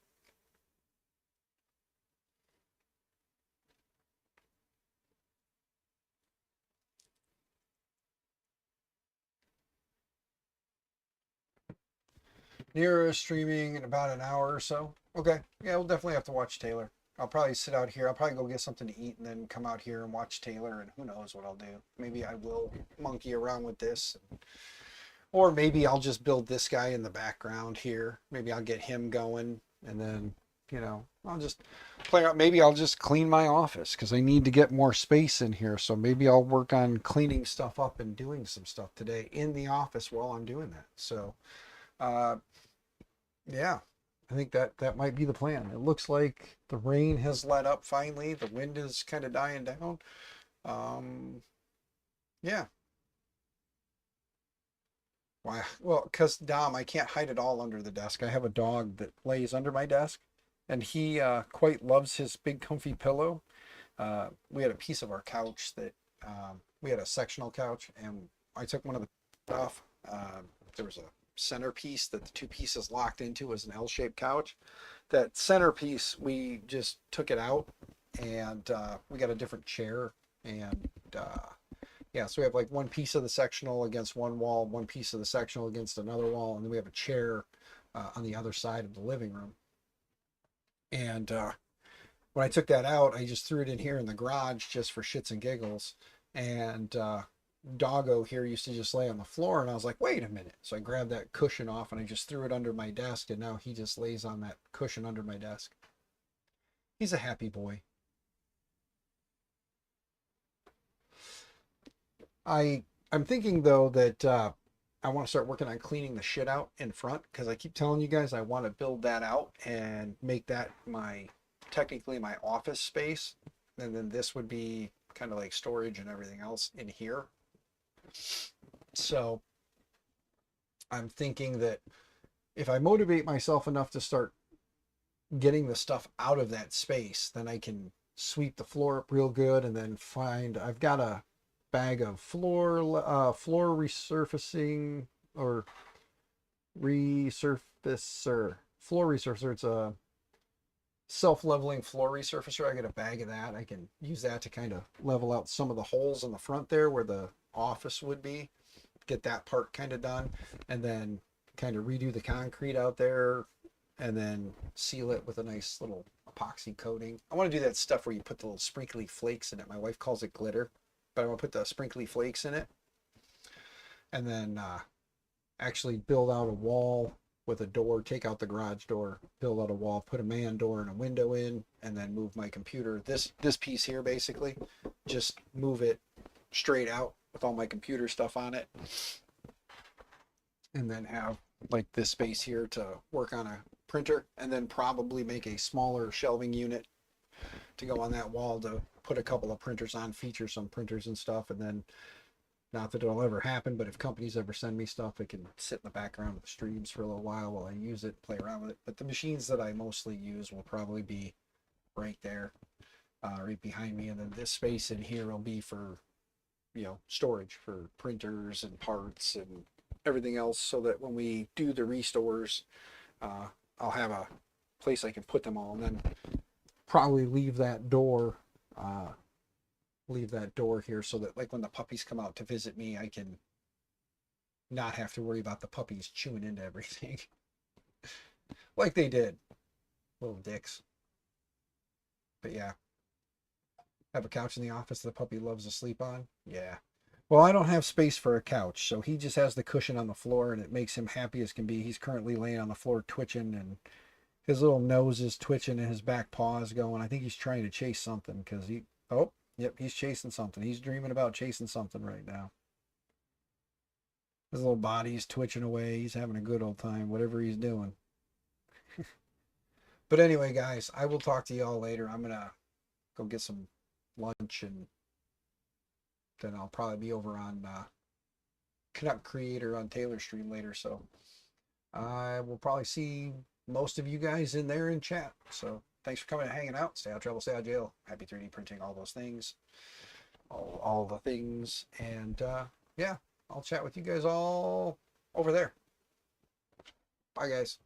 Nero streaming in about an hour or so. Okay, yeah, we'll definitely have to watch Taylor. I'll probably sit out here. I'll probably go get something to eat and then come out here and watch Taylor, and who knows what I'll do. Maybe I will monkey around with this. Or maybe I'll just build this guy in the background here. Maybe I'll get him going, and then, you know, I'll just play out. Maybe I'll just clean my office, because I need to get more space in here. So maybe I'll work on cleaning stuff up and doing some stuff today in the office while I'm doing that. So, yeah, I think that might be the plan. It looks like the rain has let up finally. The wind is kind of dying down. Yeah. Why? Well, because Dom, I can't hide it all under the desk. I have a dog that lays under my desk, and he quite loves his big comfy pillow. We had a piece of our couch that we had a sectional couch, and I took one of the off. There was a centerpiece that the two pieces locked into, was an L-shaped couch. That centerpiece, we just took it out, and we got a different chair, and yeah, so we have like one piece of the sectional against one wall, one piece of the sectional against another wall, and then we have a chair on the other side of the living room. And when I took that out, I just threw it in here in the garage just for shits and giggles. And doggo here used to just lay on the floor, and I was like, wait a minute. So I grabbed that cushion off and I just threw it under my desk, and now he just lays on that cushion under my desk. He's a happy boy. I'm thinking though that I want to start working on cleaning the shit out in front, because I keep telling you guys I want to build that out and make that technically my office space, and then this would be kind of like storage and everything else in here. So I'm thinking that if I motivate myself enough to start getting the stuff out of that space, then I can sweep the floor up real good, and then I've got a bag of floor resurfacing or floor resurfacer. It's a self-leveling floor resurfacer. I get a bag of that. I can use that to kind of level out some of the holes in the front there where the office would be, get that part kind of done, and then kind of redo the concrete out there, and then seal it with a nice little epoxy coating. I want to do that stuff where you put the little sprinkly flakes in it. My wife calls it glitter, but I want to put the sprinkly flakes in it, and then actually build out a wall with a door, take out the garage door, build out a wall, put a man door and a window in, and then move my computer. This piece here, basically, just move it straight out with all my computer stuff on it, and then have like this space here to work on a printer, and then probably make a smaller shelving unit to go on that wall to put a couple of printers on, feature some printers and stuff. And then, not that it'll ever happen, but if companies ever send me stuff, it can sit in the background of the streams for a little while I use it, play around with it. But the machines that I mostly use will probably be right there, right behind me. And then this space in here will be for, storage for printers and parts and everything else, so that when we do the restores, I'll have a place I can put them all, and then probably leave that door here so that, like, when the puppies come out to visit me, I can not have to worry about the puppies chewing into everything like they did, little dicks. But yeah, have a couch in the office the puppy loves to sleep on. Yeah, well, I don't have space for a couch, so he just has the cushion on the floor, and it makes him happy as can be. He's currently laying on the floor twitching, and his little nose is twitching and his back paw is going. I think he's trying to chase something, because yep, he's chasing something. He's dreaming about chasing something right now. His little body's twitching away. He's having a good old time, whatever he's doing. But anyway, guys, I will talk to y'all later. I'm going to go get some lunch, and then I'll probably be over on Canuck Creator on Taylor Stream later. So I will probably see most of you guys in there in chat. So thanks for coming and hanging out. Stay out of trouble, stay out of jail. Happy 3D printing, all those things. All the things. And yeah, I'll chat with you guys all over there. Bye, guys.